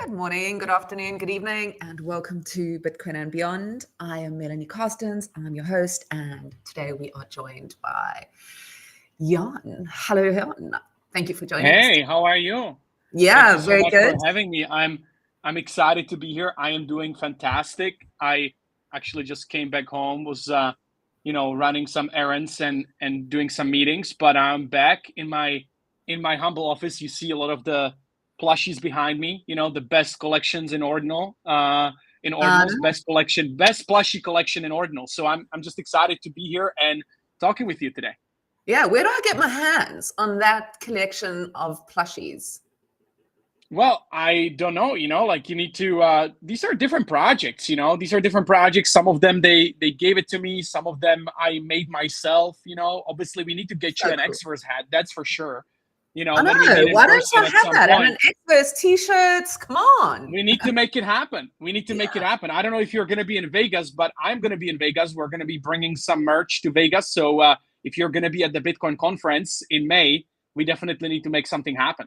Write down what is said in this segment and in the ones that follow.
Good morning, good afternoon, good evening, and welcome to Bitcoin and Beyond. I am Melanie Carstens, I'm your host, and today we are joined by Jan. Hello, Jan. Thank you for joining us. Hey, how are you? Yeah, Thank you so very much good. for having me. I'm excited to be here. I am doing fantastic. I actually just came back home, was running some errands and doing some meetings, but I'm back in my humble office. You see a lot of the plushies behind me, the best collections in Ordinal, in Ordinals, best plushie collection in Ordinal. So I'm just excited to be here and talking with you today. Yeah, where do I get my hands on that collection of plushies? Well, I don't know, like you need to, these are different projects, these are different projects. Some of them, they gave it to me. Some of them I made myself, obviously we need to get you an Xverse hat. That's for sure. I know. Why don't you have that? And an Xverse t-shirts, come on. We need to make it happen. We need to make it happen. I don't know if you're going to be in Vegas, but I'm going to be in Vegas. We're going to be bringing some merch to Vegas. So if you're going to be at the Bitcoin conference in May, we definitely need to make something happen.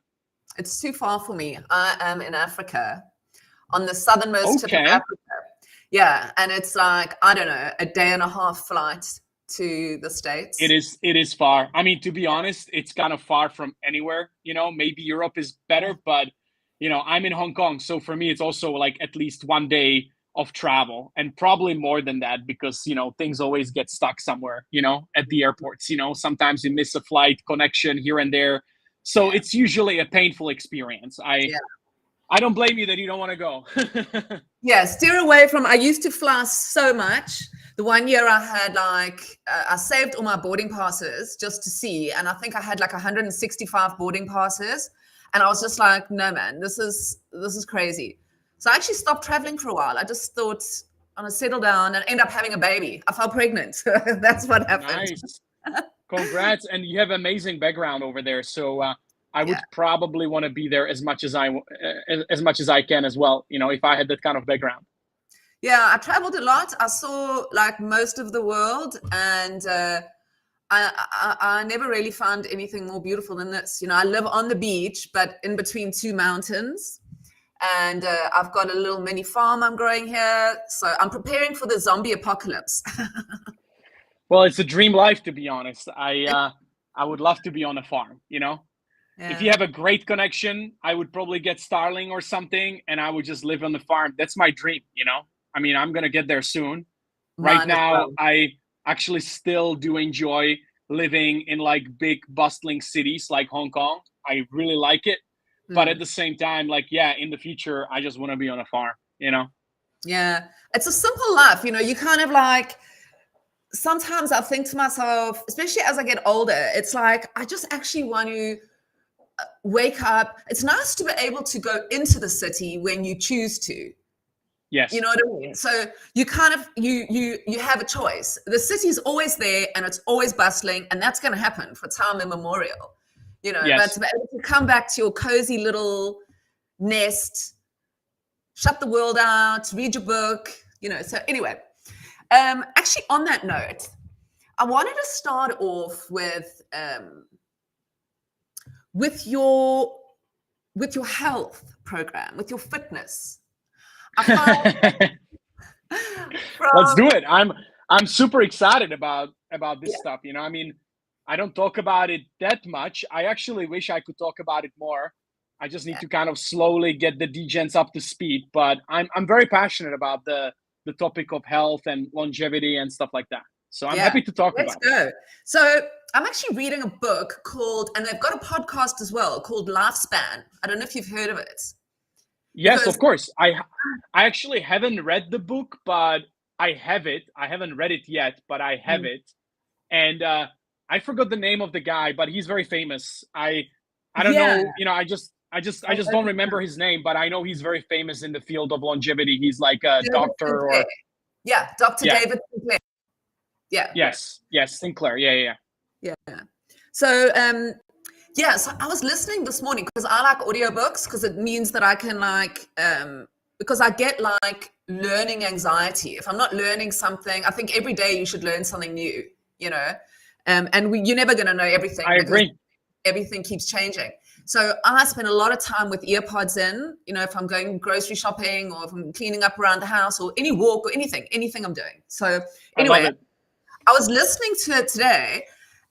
It's too far for me. I am in Africa, on the southernmost tip of Africa. Yeah, and it's like, I don't know, a day and a half flight to the States. It is far. I mean, to be honest, it's kind of far from anywhere. Maybe Europe is better, but I'm in Hong Kong. So for me, it's also like at least 1 day of travel, and probably more than that because, things always get stuck somewhere, at the airports. Sometimes you miss a flight connection here and there. So it's usually a painful experience. I don't blame you that you don't want to go. Yeah, steer away from, I used to fly so much. The 1 year I had I saved all my boarding passes just to see. And I think I had like 165 boarding passes. And I was just like, no, man, this is crazy. So I actually stopped traveling for a while. I just thought I'm going to settle down and end up having a baby. I fell pregnant. That's what happened. Nice. Congrats. And you have amazing background over there. So I would probably want to be there as much as I can as well, if I had that kind of background. Yeah, I traveled a lot. I saw like most of the world, and I never really found anything more beautiful than this. I live on the beach, but in between two mountains, and I've got a little mini farm I'm growing here. So I'm preparing for the zombie apocalypse. Well, it's a dream life, to be honest. I would love to be on a farm, Yeah. If you have a great connection, I would probably get Starlink or something, and I would just live on the farm. That's my dream, I mean, I'm going to get there soon. Right now, I actually still do enjoy living in like big bustling cities like Hong Kong. I really like it. But at the same time, in the future, I just want to be on a farm, Yeah, it's a simple life. You kind of like, sometimes I think to myself, especially as I get older, it's like, I just actually want to wake up. It's nice to be able to go into the city when you choose to. Yes. You know what I mean? So you kind of, you have a choice. The city's always there and it's always bustling, and that's going to happen for time immemorial, but to be able to come back to your cozy little nest, shut the world out, read your book, so anyway, actually on that note, I wanted to start off with your health program, with your fitness. Let's do it. I'm super excited about this stuff. I mean, I don't talk about it that much. I actually wish I could talk about it more. I just need to kind of slowly get the degens up to speed. But I'm very passionate about the topic of health and longevity and stuff like that. So I'm happy to talk about it. Let's go. So I'm actually reading a book called, and they've got a podcast as well, called Lifespan. I don't know if you've heard of it. Yes, of course. I actually haven't read the book, but I have it. I haven't read it yet, but I have it. And I forgot the name of the guy, but he's very famous. I don't know, I just don't remember his name, but I know he's very famous in the field of longevity. He's like a doctor or Dr. David Sinclair. Yeah. Yes, Sinclair. Yeah. So so I was listening this morning because I like audiobooks, because it means that I can because I get like learning anxiety. If I'm not learning something, I think every day you should learn something new, and you're never going to know everything. I agree. Everything keeps changing. So I spend a lot of time with earpods in, if I'm going grocery shopping or if I'm cleaning up around the house or any walk or anything I'm doing. So anyway, I was listening to it today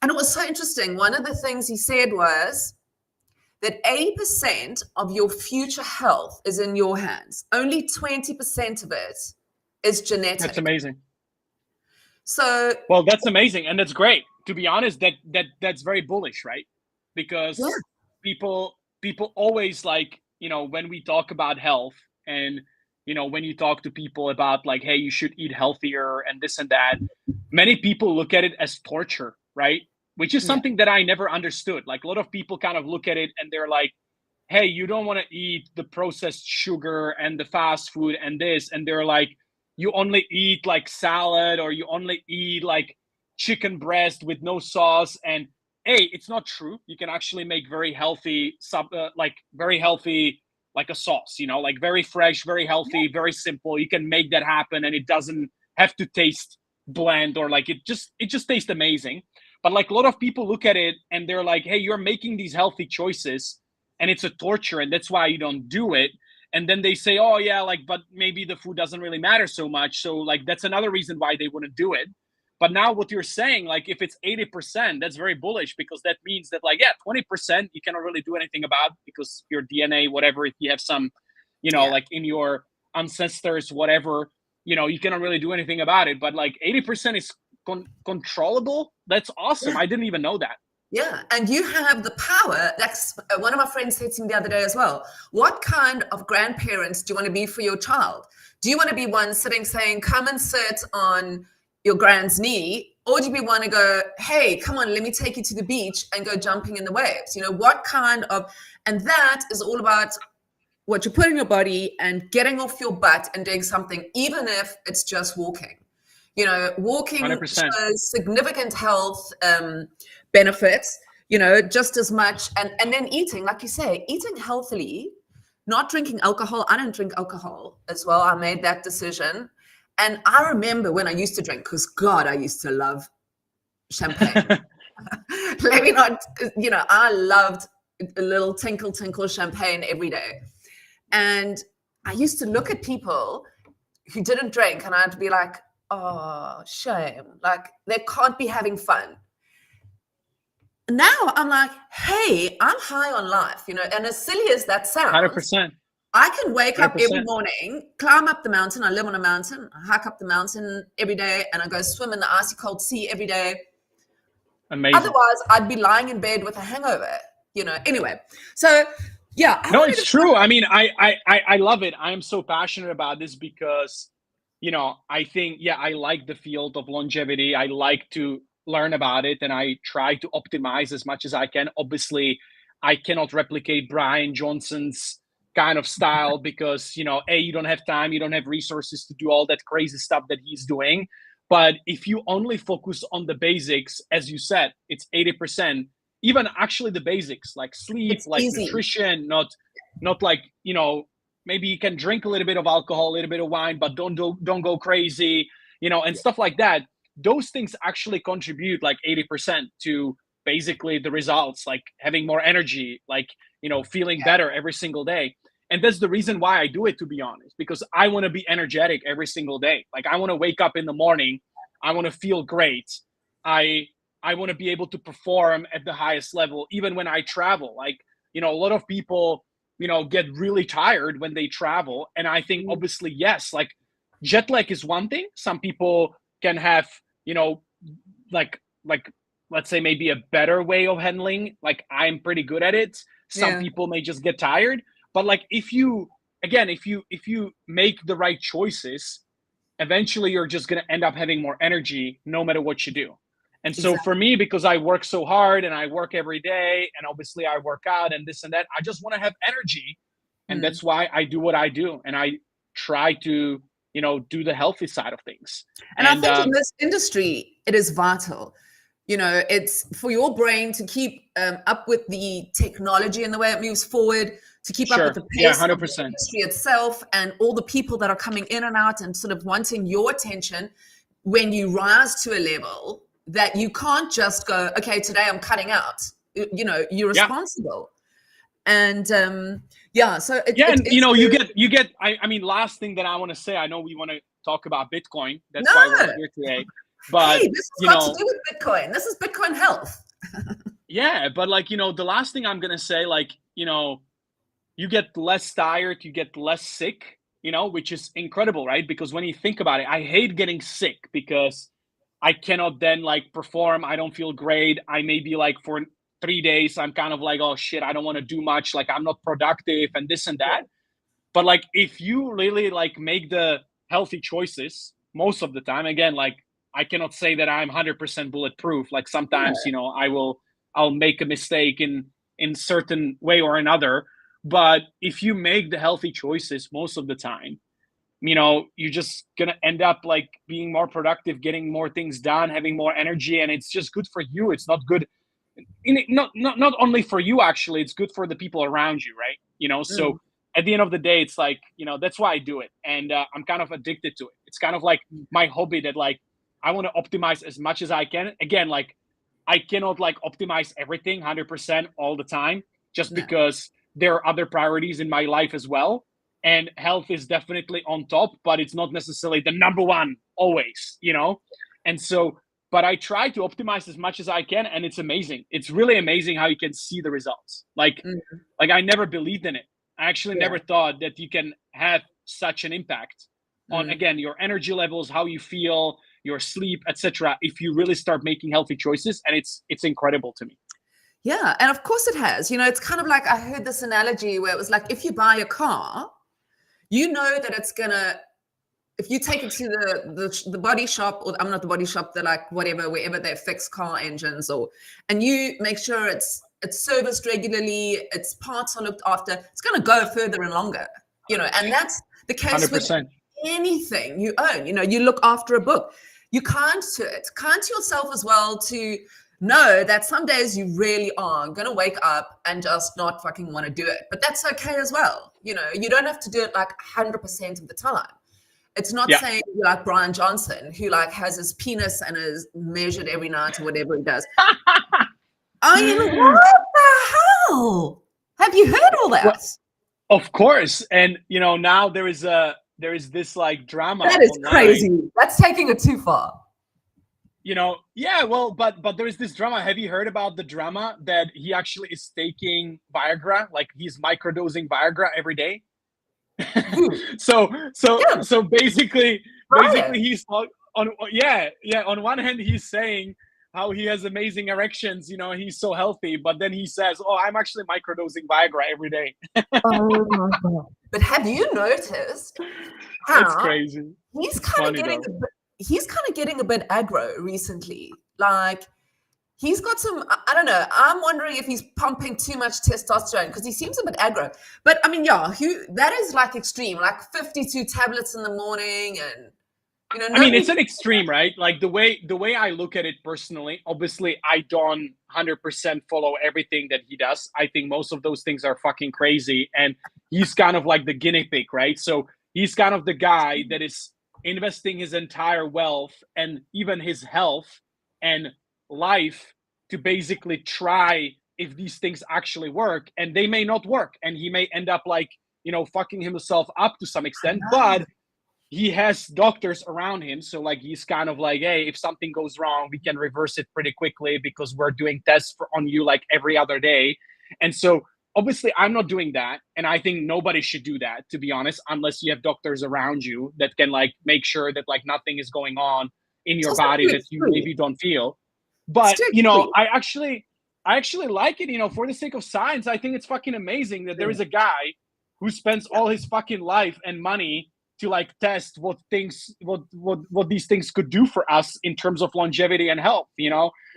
and it was so interesting. One of the things he said was that 80% of your future health is in your hands. Only 20% of it is genetic. That's amazing. So, well, that's amazing. And that's great. To be honest, that's very bullish, right? Because people always like, when we talk about health and, when you talk to people about like, hey, you should eat healthier and this and that, many people look at it as torture, right? Which is something that I never understood. Like a lot of people kind of look at it and they're like, hey, you don't want to eat the processed sugar and the fast food and this. And they're like, you only eat like salad or you only eat like chicken breast with no sauce. And it's not true. You can actually make very healthy, like a sauce, like very fresh, very healthy, very simple. You can make that happen and it doesn't have to taste bland or like it just tastes amazing. But like a lot of people look at it and they're like, hey, you're making these healthy choices and it's a torture and that's why you don't do it. And then they say, oh yeah, like, but maybe the food doesn't really matter so much. So like, that's another reason why they wouldn't do it. But now what you're saying, like if it's 80%, that's very bullish because that means that like, 20% you cannot really do anything about because your DNA, whatever, if you have some, like in your ancestors, whatever, you cannot really do anything about it. But like 80% is controllable. That's awesome. I didn't even know that. Yeah, and you have the power. That's one of my friends said to me the other day as well. What kind of grandparents do you want to be for your child? Do you want to be one sitting saying, come and sit on your grand's knee? Or do you want to go, hey, come on, let me take you to the beach and go jumping in the waves? What kind of, and that is all about what you put in your body and getting off your butt and doing something, even if it's just walking. Walking 100%. shows significant health benefits, just as much. And then eating, like you say, eating healthily, not drinking alcohol. I don't drink alcohol as well. I made that decision. And I remember when I used to drink, because God, I used to love champagne. Let me not, I loved a little tinkle champagne every day. And I used to look at people who didn't drink and I'd be like, oh, shame. Like they can't be having fun. Now I'm like, hey, I'm high on life, and as silly as that sounds, 100%. I can wake 100%. up every morning, climb up the mountain. I live on a mountain. I hike up the mountain every day and I go swim in the icy cold sea every day. Amazing. Otherwise, I'd be lying in bed with a hangover, Anyway, so yeah. No, it's true. I mean, I love it. I am so passionate about this because I think, I like the field of longevity. I like to learn about it and I try to optimize as much as I can. Obviously, I cannot replicate Brian Johnson's kind of style because, you don't have time, you don't have resources to do all that crazy stuff that he's doing. But if you only focus on the basics, as you said, it's 80%, even actually the basics like sleep, it's like easy. Nutrition, not like, maybe you can drink a little bit of alcohol, a little bit of wine, but don't go crazy, and stuff like that. Those things actually contribute like 80% to basically the results, like having more energy, like, feeling better every single day. And that's the reason why I do it, to be honest, because I want to be energetic every single day. Like I want to wake up in the morning. I want to feel great. I want to be able to perform at the highest level, even when I travel. Like, a lot of people, get really tired when they travel. And I think obviously, yes, like jet lag is one thing. Some people can have, like let's say maybe a better way of handling. Like I'm pretty good at it. Some people may just get tired. But like if you make the right choices, eventually you're just going to end up having more energy no matter what you do. And so for me, because I work so hard and I work every day and obviously I work out and this and that, I just want to have energy. And that's why I do what I do. And I try to, do the healthy side of things. And I think in this industry, it is vital. It's for your brain to keep up with the technology and the way it moves forward, to keep up with the pace of the industry itself and all the people that are coming in and out and sort of wanting your attention when you rise to a level that you can't just go, okay, today I'm cutting out. You're responsible. And so you get. I mean, last thing that I want to say. I know we want to talk about Bitcoin. That's why we're here today. But hey, this has got to do with Bitcoin. This is Bitcoin health. Yeah, but like, the last thing I'm gonna say, like, you get less tired, you get less sick, which is incredible, right? Because when you think about it, I hate getting sick because I cannot then like perform. I don't feel great. I may be like for 3 days, I'm kind of like, oh shit, I don't want to do much. Like I'm not productive and this and that. But like, if you really like make the healthy choices most of the time, again, like I cannot say that I'm 100% bulletproof. Like sometimes, I'll make a mistake in certain way or another. But if you make the healthy choices most of the time, you're just going to end up like being more productive, getting more things done, having more energy. And it's just good for you. It's not good. Not only for you, actually, it's good for the people around you. Right. So at the end of the day, it's like, that's why I do it. And I'm kind of addicted to it. It's kind of like my hobby that like, I want to optimize as much as I can. Again, like I cannot like optimize everything 100% all the time just because there are other priorities in my life as well. And health is definitely on top, but it's not necessarily the number one always, And so, but I try to optimize as much as I can. And it's amazing. It's really amazing how you can see the results. Like I never believed in it. I actually never thought that you can have such an impact on, again, your energy levels, how you feel, your sleep, etc. if you really start making healthy choices. And it's incredible to me. Yeah. And of course it has. It's kind of like I heard this analogy where it was like, if you buy a car, that it's gonna, if you take it to the body shop, or I'm not the body shop, they're like whatever, wherever they fix car engines, and you make sure it's serviced regularly, its parts are looked after, it's gonna go further and longer, and that's the case 100%. With anything you own. You look after a book, you can't yourself as well to know that some days you really are going to wake up and just not fucking want to do it. But that's okay as well. You don't have to do it like 100% of the time. It's not saying you're like Brian Johnson, who like has his penis and is measured every night or whatever he does. What the hell? Have you heard all that? Well, of course. And, now there is this like drama. That is online. Crazy. That's taking it too far. But there is this drama. Have you heard about the drama that he actually is taking Viagra? Like he's microdosing Viagra every day. So basically he's on one hand he's saying how he has amazing erections, he's so healthy, but then he says, oh, I'm actually microdosing Viagra every day. Oh my God. But have you noticed how that's crazy? He's kind of getting a bit aggro recently. Like he's got some, I don't know. I'm wondering if he's pumping too much testosterone because he seems a bit aggro. But I mean, that is like extreme, like 52 tablets in the morning. And, I mean, it's an extreme, right? Like the way I look at it personally, obviously I don't 100% follow everything that he does. I think most of those things are fucking crazy. And he's kind of like the guinea pig, right? So he's kind of the guy that is investing his entire wealth and even his health and life to basically try if these things actually work, and they may not work, and he may end up like fucking himself up to some extent, but he has doctors around him, so like he's kind of like, hey, if something goes wrong, we can reverse it pretty quickly because we're doing tests on you like every other day. And so obviously, I'm not doing that, and I think nobody should do that, to be honest, unless you have doctors around you that can like make sure that like nothing is going on in your body that you maybe don't feel. But I actually like it. For the sake of science, I think it's fucking amazing that there is a guy who spends all his fucking life and money to like test what these things could do for us in terms of longevity and health.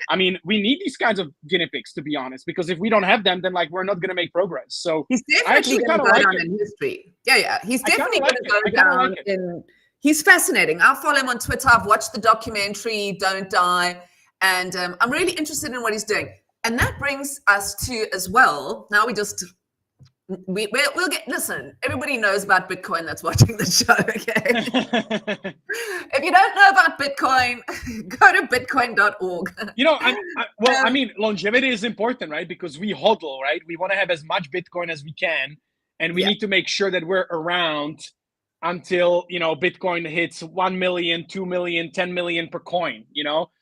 I mean, we need these kinds of guinea pigs, to be honest, because if we don't have them, then like we're not going to make progress. So he's definitely going to go down in history. Yeah. He's definitely going to go down in. He's fascinating. I'll follow him on Twitter. I've watched the documentary Don't Die, and I'm really interested in what he's doing. And that brings us to as well. Now we just we'll get, listen, everybody knows about Bitcoin that's watching the show, okay? If you don't know about Bitcoin, go to bitcoin.org. I mean, longevity is important, right? Because we hodl, right? We want to have as much Bitcoin as we can, and we need to make sure that we're around until, Bitcoin hits 1 million, 2 million, 10 million per coin,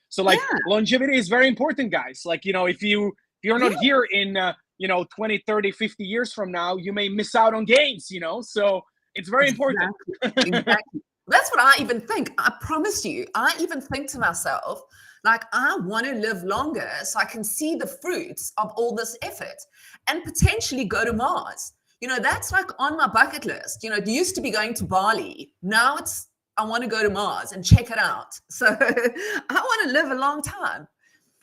So like longevity is very important, guys. Like, if you're not here in 20, 30, 50 years from now, you may miss out on gains, so it's very important. Exactly. That's what I even think. I promise you, I even think to myself, like, I want to live longer so I can see the fruits of all this effort and potentially go to Mars. That's like on my bucket list. It used to be going to Bali. Now it's, I want to go to Mars and check it out. So I want to live a long time.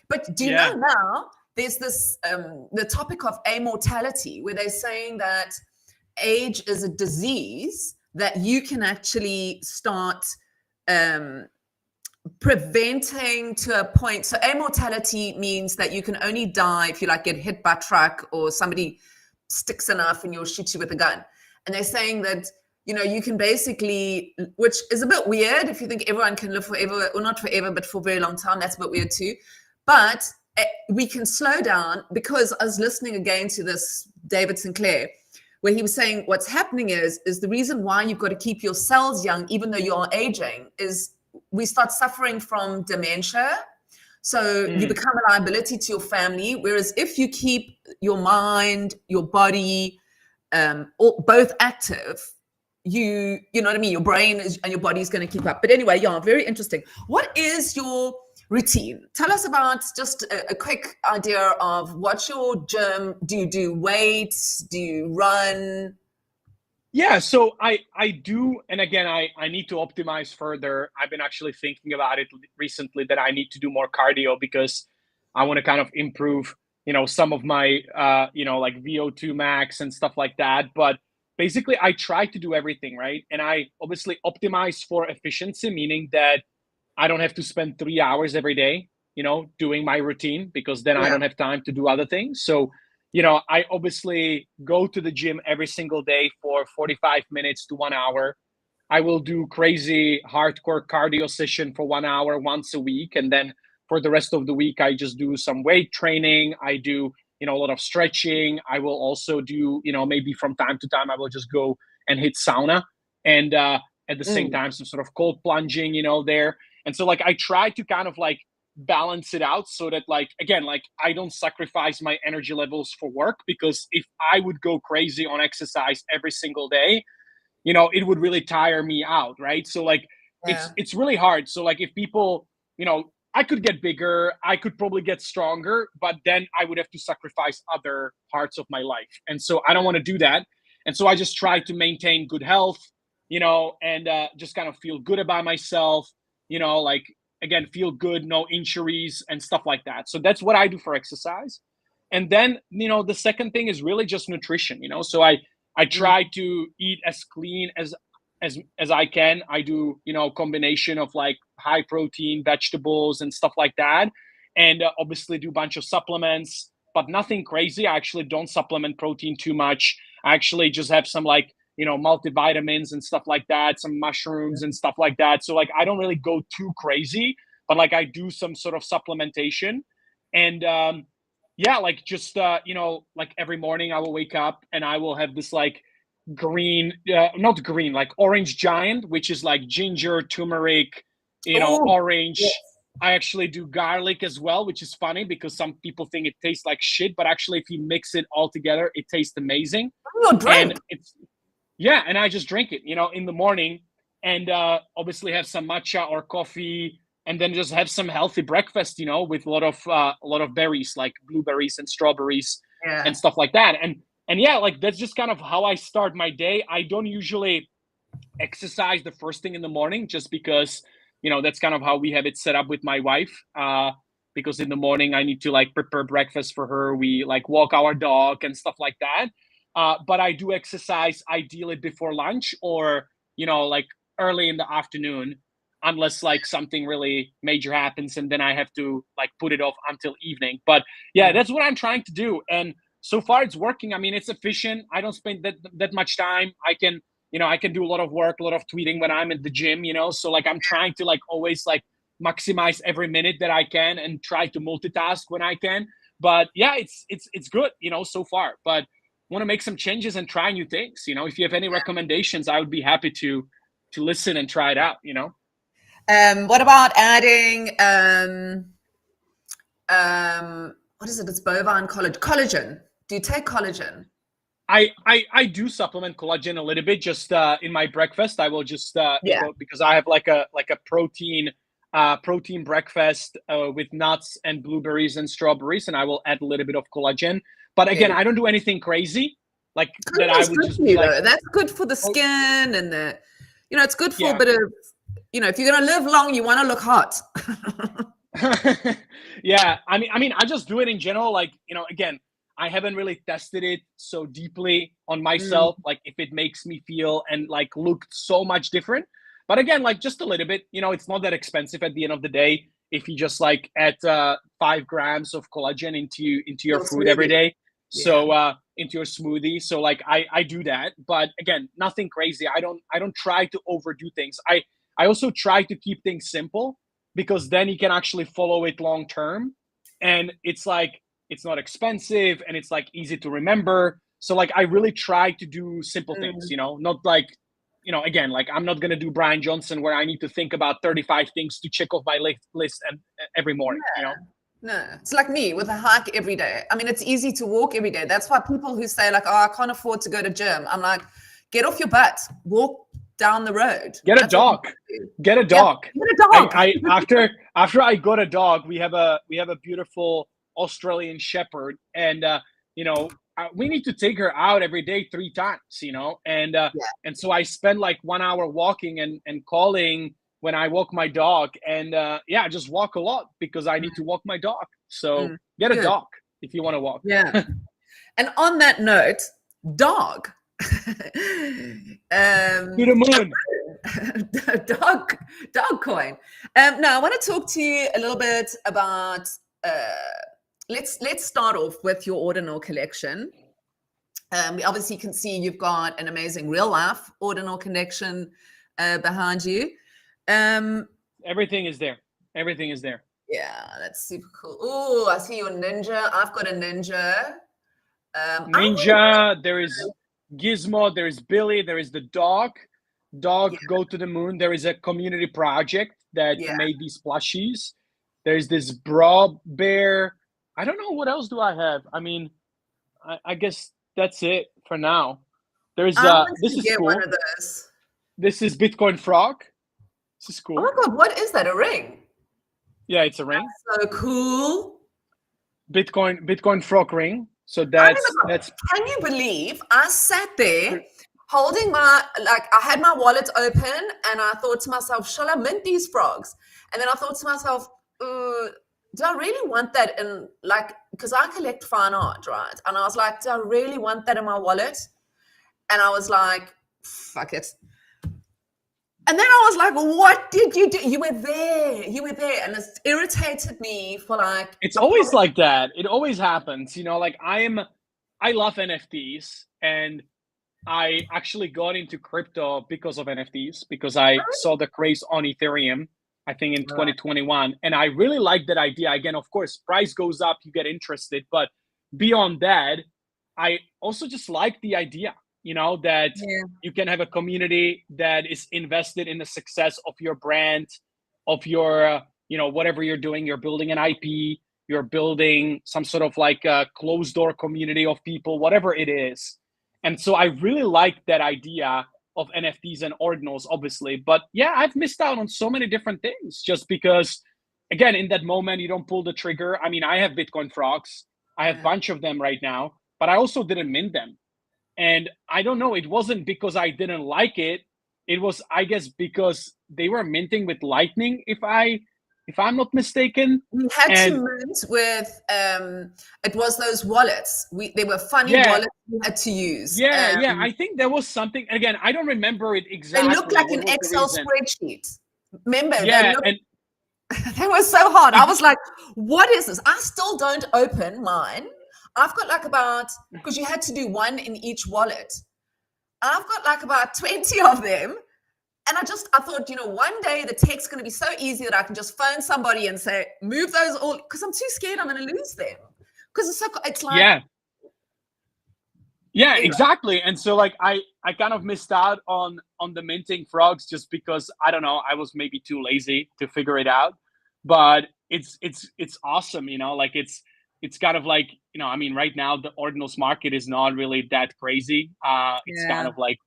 But do you know now, there's this, the topic of amortality, where they're saying that age is a disease that you can actually start preventing to a point. So amortality means that you can only die if you get hit by a truck or somebody sticks a knife and you'll shoot you with a gun. And they're saying that, you can basically, which is a bit weird if you think everyone can live forever, or not forever, but for a very long time. That's a bit weird too. But we can slow down, because I was listening again to this David Sinclair, where he was saying what's happening is the reason why you've got to keep your cells young, even though you are aging, is we start suffering from dementia. So you become a liability to your family. Whereas if you keep your mind, your body, both active, you know what I mean? Your brain and your body is going to keep up. But anyway, very interesting. What is your routine? Tell us about just a quick idea of what's your gym. Do you do weights? Do you run? Yeah, so I do, and again, I need to optimize further. I've been actually thinking about it recently, that I need to do more cardio, because I want to kind of improve, some of my, like VO2 max and stuff like that. But basically, I try to do everything, right? And I obviously optimize for efficiency, meaning that I don't have to spend 3 hours every day, doing my routine, because then I don't have time to do other things. So, I obviously go to the gym every single day for 45 minutes to 1 hour. I will do crazy hardcore cardio session for 1 hour once a week. And then for the rest of the week, I just do some weight training. I do, a lot of stretching. I will also do, maybe from time to time, I will just go and hit sauna. And at the same time, some sort of cold plunging, there. And so I try to kind of balance it out, so that again, I don't sacrifice my energy levels for work, because if I would go crazy on exercise every single day, it would really tire me out, right? So it's really hard. So if people, I could get bigger, I could probably get stronger, but then I would have to sacrifice other parts of my life. And so I don't want to do that. And so I just try to maintain good health, and just kind of feel good about myself, again, feel good, no injuries and stuff like that. So that's what I do for exercise. And then, the second thing is really just nutrition, so I try to eat as clean as I can. I do, combination of high protein vegetables and stuff like that. And obviously do a bunch of supplements, but nothing crazy. I actually don't supplement protein too much. I actually just have some multivitamins and stuff like that, some mushrooms and stuff like that. So I don't really go too crazy, but I do some sort of supplementation. And just every morning I will wake up and I will have this green, not green, orange giant, which is ginger, turmeric, orange. Yes. I actually do garlic as well, which is funny because some people think it tastes like shit, but actually if you mix it all together, it tastes amazing. Drink. And and I just drink it, in the morning, and obviously have some matcha or coffee, and then just have some healthy breakfast, with a lot of berries, like blueberries and strawberries and stuff like that. And that's just kind of how I start my day. I don't usually exercise the first thing in the morning, just because, that's kind of how we have it set up with my wife. Because in the morning I need to prepare breakfast for her. We walk our dog and stuff like that. But I do exercise ideally before lunch, or, early in the afternoon, unless something really major happens and then I have to put it off until evening. But yeah, that's what I'm trying to do. And so far it's working. I mean, it's efficient. I don't spend that much time. I can do a lot of work, a lot of tweeting when I'm at the gym, so like I'm trying to like always like maximize every minute that I can and try to multitask when I can. But yeah, it's good, so far. But want to make some changes and try new things. If you have any recommendations, I would be happy to listen and try it out. What about adding what is it? It's bovine collagen. Do you take collagen? I do supplement collagen a little bit. Just in my breakfast, I will just because I have like a protein breakfast with nuts and blueberries and strawberries, and I will add a little bit of collagen. But again, I don't do anything crazy like that. I would just be like, that's good for the skin and the, it's good for a bit of, if you're gonna live long, you want to look hot. Yeah, I mean, I just do it in general. Like, again, I haven't really tested it so deeply on myself, like if it makes me feel and like look so much different. But again, like just a little bit, it's not that expensive at the end of the day. If you just like add 5 grams of collagen into your food every day, so into your smoothie. So like I do that, but again, nothing crazy. I don't try to overdo things. I also try to keep things simple, because then you can actually follow it long term, and it's like it's not expensive and it's like easy to remember. So like I really try to do simple things, not like, again, like I'm not gonna do Brian Johnson where I need to think about 35 things to check off my list and every morning. No, it's like me with a hike every day. I mean, it's easy to walk every day. That's why people who say like, oh, I can't afford to go to gym, I'm like, get off your butt, walk down the road. Get a dog. Get a dog. After I got a dog, we have a beautiful Australian Shepherd, and we need to take her out every day 3 times, and so I spend like 1 hour walking and calling when I walk my dog, and I just walk a lot because I need to walk my dog. So get a dog if you want to walk. Yeah. And on that note, dog. To the moon. dog coin. Now I want to talk to you a little bit about let's start off with your ordinal collection. We obviously can see you've got an amazing real life ordinal collection behind you. Everything is there. Yeah, that's super cool. Oh, I see your ninja. I've got a ninja. There is Gizmo, there is Billy, there is the dog go to the moon. There is a community project that made these plushies. There's this bra bear. I don't know what else do I have. I mean, I guess that's it for now. There's this is cool. One of those. This is Bitcoin frog. This is cool. Oh my god, what is that? A ring? Yeah, it's a ring. That's so cool. Bitcoin frog ring. So that's. Can you believe I sat there holding I had my wallet open and I thought to myself, shall I mint these frogs? And then I thought to myself, do I really want that in, like, because I collect fine art, right? And I was like, do I really want that in my wallet? And I was like, fuck it. And then I was like, what did you do? You were there. And it irritated me for like. It's always like that. It always happens. Like I love NFTs, and I actually got into crypto because of NFTs, because I saw the craze on Ethereum, I think in 2021. And I really like that idea. Again, of course, price goes up, you get interested. But beyond that, I also just like the idea. That you can have a community that is invested in the success of your brand, of your, whatever you're doing. You're building an IP, you're building some sort of like a closed door community of people, whatever it is. And so I really like that idea of NFTs and ordinals, obviously. But yeah, I've missed out on so many different things just because, again, in that moment, you don't pull the trigger. I mean, I have Bitcoin frogs. I have a bunch of them right now, but I also didn't mint them. And I don't know, it wasn't because I didn't like it. It was, I guess, because they were minting with Lightning, if I'm not mistaken. We had to mint with, it was those wallets. They were funny wallets we had to use. I think there was something, again, I don't remember it exactly. They looked like an Excel spreadsheet. Remember? Yeah, they were so hard. I was like, what is this? I still don't open mine. I've got like about, because you had to do one in each wallet. I've got like about 20 of them. And I thought, one day the tech's going to be so easy that I can just phone somebody and say, move those all, because I'm too scared I'm going to lose them. Because it's like. Yeah, exactly. And so like I kind of missed out on the minting frogs just because, I don't know, I was maybe too lazy to figure it out. But it's awesome, like it's kind of like, I mean, right now the ordinals market is not really that crazy. It's kind of like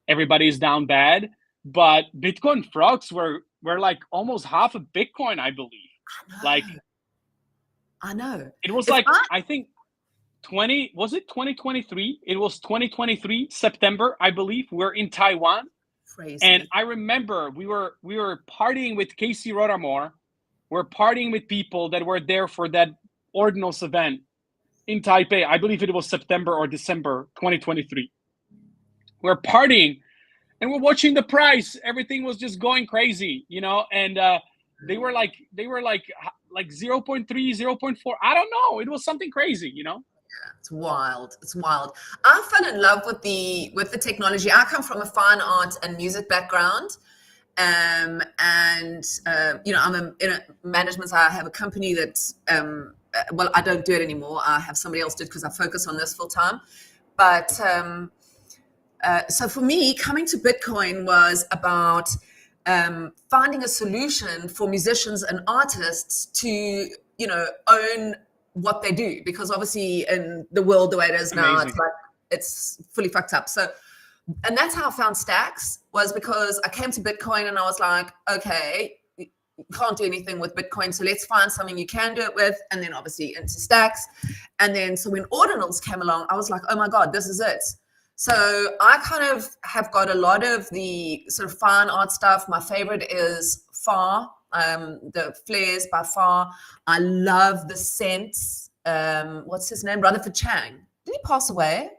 everybody's down bad. But Bitcoin frogs were like almost half a Bitcoin, I believe. I know. It was I think 2023? It was 2023 September, I believe. We're in Taiwan. Crazy. And I remember we were partying with Casey Rodamore. We're partying with people that were there for that Ordinals event in Taipei. I believe it was September or December 2023. We're partying. And we're watching the price. Everything was just going crazy, and they were like 0.3, 0.4. I don't know. It was something crazy, Yeah, it's wild. It's wild. I fell in love with the technology. I come from a fine art and music background. I'm in a management. I have a company that's, I don't do it anymore. I have somebody else do it because I focus on this full time. But, so for me, coming to Bitcoin was about finding a solution for musicians and artists to, own what they do, because obviously in the world the way it is now, it's fully fucked up. So, and that's how I found Stacks, was because I came to Bitcoin and I was like, okay, you can't do anything with Bitcoin, so let's find something you can do it with. And then obviously into Stacks. And then so when Ordinals came along, I was like, oh my God, this is it. So I kind of have got a lot of the sort of fine art stuff. My favorite is Far, the Flares by Far. I love the scents. What's his name? Rutherford Chang. Did he pass away?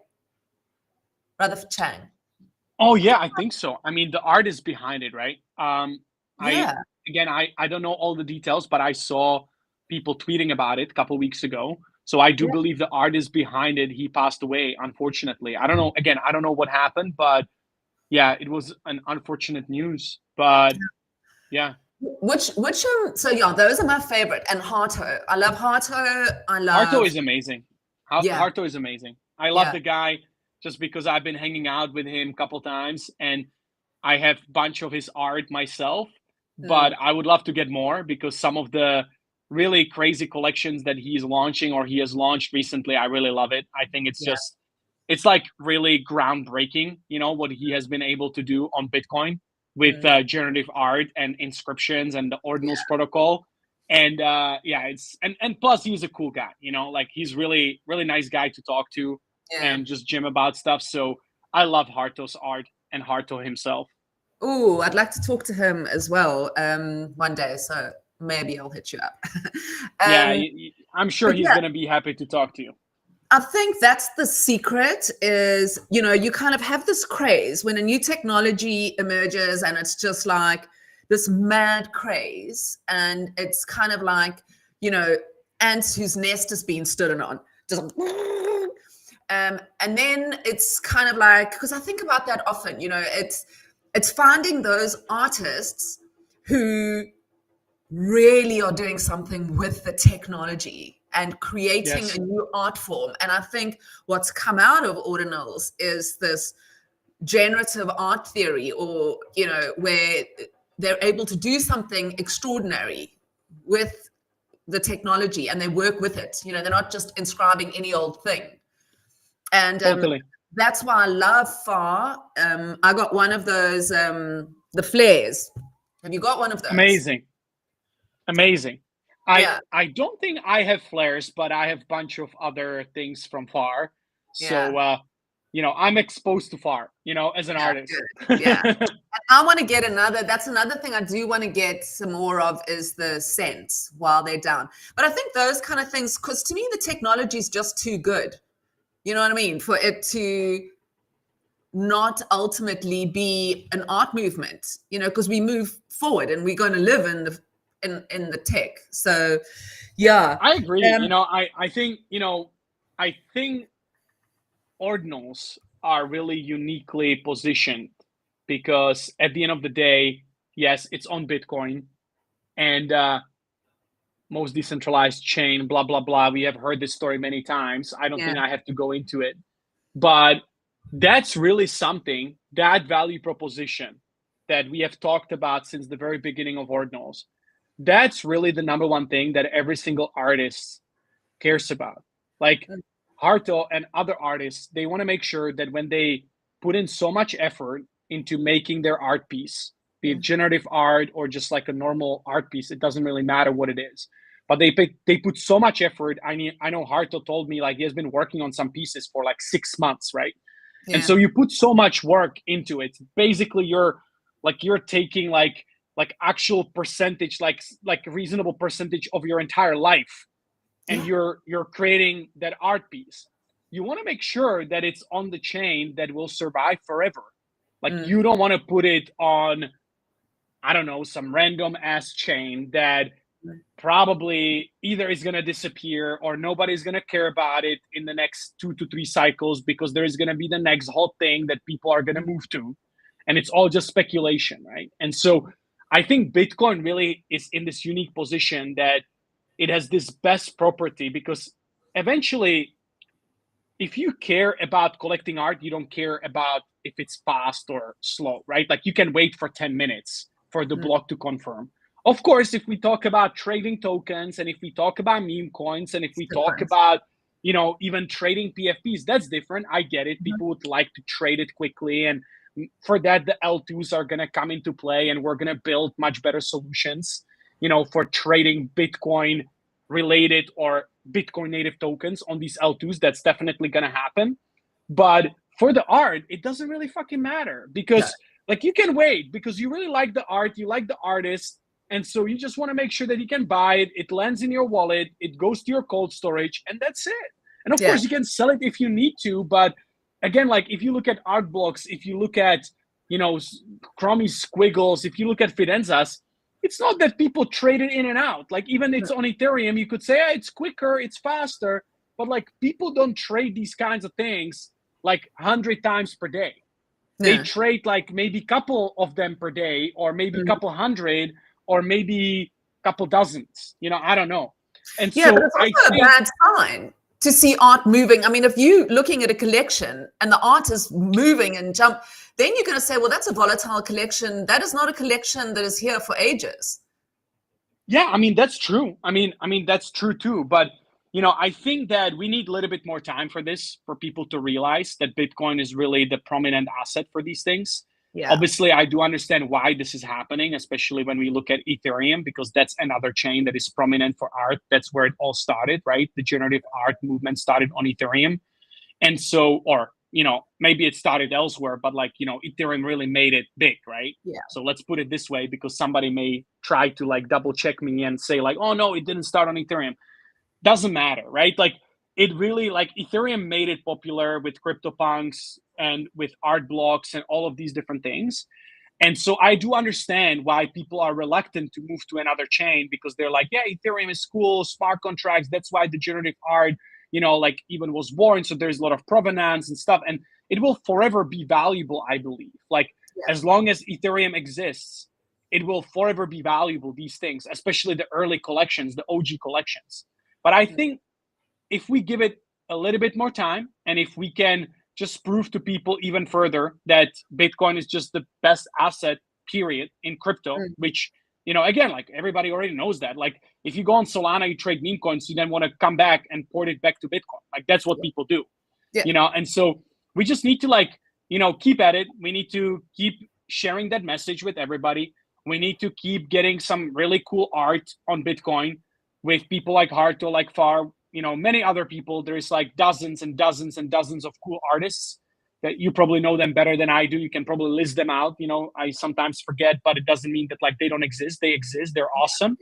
Rutherford Chang. Oh yeah, I think so. I mean, the art is behind it, right? Yeah. I don't know all the details, but I saw people tweeting about it a couple of weeks ago. So I do believe the art is behind it. He passed away, unfortunately. I don't know. Again, I don't know what happened, but yeah, it was an unfortunate news. But yeah. So yeah, those are my favorite. And Harto. I love Harto. Harto is amazing. Harto is amazing. I love the guy just because I've been hanging out with him a couple times and I have a bunch of his art myself, but I would love to get more because some of the really crazy collections that he's launching or he has launched recently, I really love it. I think it's just, it's like really groundbreaking, what he has been able to do on Bitcoin with generative art and inscriptions and the Ordinals protocol. And it's, and plus he's a cool guy, like he's really, really nice guy to talk to and just jam about stuff. So I love Harto's art and Harto himself. Oh, I'd like to talk to him as well one day. So maybe I'll hit you up. I'm sure he's going to be happy to talk to you. I think that's the secret is, you kind of have this craze when a new technology emerges and it's just like this mad craze. And it's kind of like, ants whose nest has been stood on. Just and then it's kind of like, because I think about that often, it's finding those artists who really are doing something with the technology and creating a new art form. And I think what's come out of Ordinals is this generative art theory, or, where they're able to do something extraordinary with the technology and they work with it. They're not just inscribing any old thing. And that's why I love Far. I got one of those, the Flares. Have you got one of those? Amazing. I don't think I have Flares, but I have a bunch of other things from Far. So, I'm exposed to Far, as an artist. I want to get that's another thing I do want to get some more of is the scents while they're down. But I think those kind of things, because to me, the technology is just too good. You know what I mean? For it to not ultimately be an art movement, because we move forward and we're going to live in the tech. So, yeah. I agree. I think, I think ordinals are really uniquely positioned because at the end of the day, yes, it's on Bitcoin and most decentralized chain, blah, blah, blah. We have heard this story many times. I don't think I have to go into it. But that's really something, that value proposition that we have talked about since the very beginning of Ordinals. That's really the number one thing that every single artist cares about. Like Harto and other artists, they want to make sure that when they put in so much effort into making their art piece, be it generative art or just like a normal art piece, it doesn't really matter what it is. But they put so much effort. I know Harto told me like he has been working on some pieces for like 6 months, right? Yeah. And so you put so much work into it. Basically, you're taking like actual percentage, like reasonable percentage of your entire life, and you're creating that art piece. You want to make sure that it's on the chain that will survive forever. Like you don't want to put it on, I don't know, some random ass chain that probably either is going to disappear or nobody's going to care about it in the next 2 to 3 cycles because there is going to be the next hot thing that people are going to move to. And it's all just speculation, right? And so I think Bitcoin really is in this unique position that it has this best property because eventually, if you care about collecting art, you don't care about if it's fast or slow, right? Like you can wait for 10 minutes for the block to confirm. Of course, if we talk about trading tokens and if we talk about meme coins and if we talk about, you know, even trading PFPs, that's different. I get it. People would like to trade it quickly. And for that, the L2s are going to come into play and we're going to build much better solutions, you know, for trading Bitcoin related or Bitcoin native tokens on these L2s. That's definitely going to happen. But for the art, it doesn't really fucking matter because like you can wait because you really like the art, you like the artist. And so you just want to make sure that you can buy it. It lands in your wallet. It goes to your cold storage and that's it. And of course you can sell it if you need to. But again, like if you look at art blocks, if you look at, you know, Chromie squiggles, if you look at Fidenzas, it's not that people trade it in and out. Like even it's on Ethereum, you could say, hey, it's quicker, it's faster. But like people don't trade these kinds of things like 100 times per day. They trade like maybe a couple of them per day or maybe a couple hundred or maybe a couple dozens, you know, I don't know. And so but it's also a bad sign to see art moving. I mean, if you looking at a collection and the art is moving and then you're going to say, well, that's a volatile collection. That is not a collection that is here for ages. Yeah, I mean, that's true. I mean, that's true too. But, you know, I think that we need a little bit more time for this, for people to realize that Bitcoin is really the prominent asset for these things. Yeah. Obviously, I do understand why this is happening, especially when we look at Ethereum, because that's another chain that is prominent for art. That's where it all started, right? The generative art movement started on Ethereum. And so, or, you know, maybe it started elsewhere, but like, you know, Ethereum really made it big, right? Yeah. So let's put it this way, because somebody may try to like double check me and say like, oh no, it didn't start on Ethereum. Doesn't matter, right? Like it really, like Ethereum made it popular with CryptoPunks and with art blocks and all of these different things. And so I do understand why people are reluctant to move to another chain, because they're like, yeah, Ethereum is cool, smart contracts. That's why the generative art, you know, like even was born. So there's a lot of provenance and stuff, and it will forever be valuable, I believe. Like as long as Ethereum exists, it will forever be valuable, these things, especially the early collections, the OG collections. But I think if we give it a little bit more time, and if we can just prove to people even further that Bitcoin is just the best asset, period, in crypto, which, you know, again, like everybody already knows that. Like if you go on Solana, you trade meme coins, you then want to come back and port it back to Bitcoin. Like that's what people do, you know? And so we just need to like, you know, keep at it. We need to keep sharing that message with everybody. We need to keep getting some really cool art on Bitcoin with people like Harto, like Far, you know, many other people. There's like dozens and dozens and dozens of cool artists that you probably know them better than I do. You can probably list them out. You know, I sometimes forget, but it doesn't mean that like they don't exist. They exist. They're awesome.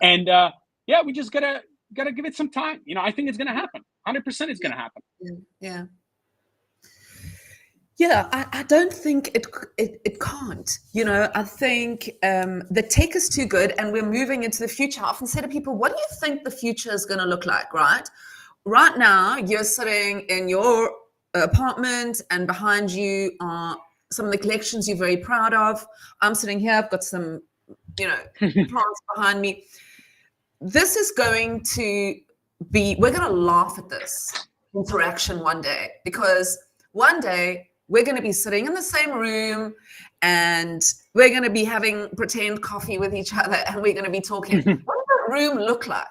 And yeah, we just gotta give it some time. You know, I think it's gonna happen. 100% it's gonna happen. Yeah, I don't think it can't. You know, I think the tech is too good and we're moving into the future. I often say to people, what do you think the future is going to look like, right? right now you're sitting in your apartment, and behind you are some of the collections you're very proud of. I'm sitting here, I've got some, plants behind me. This is going to be, we're going to laugh at this interaction one day, because one day we're going to be sitting in the same room and we're going to be having pretend coffee with each other, and we're going to be talking. What does that room look like?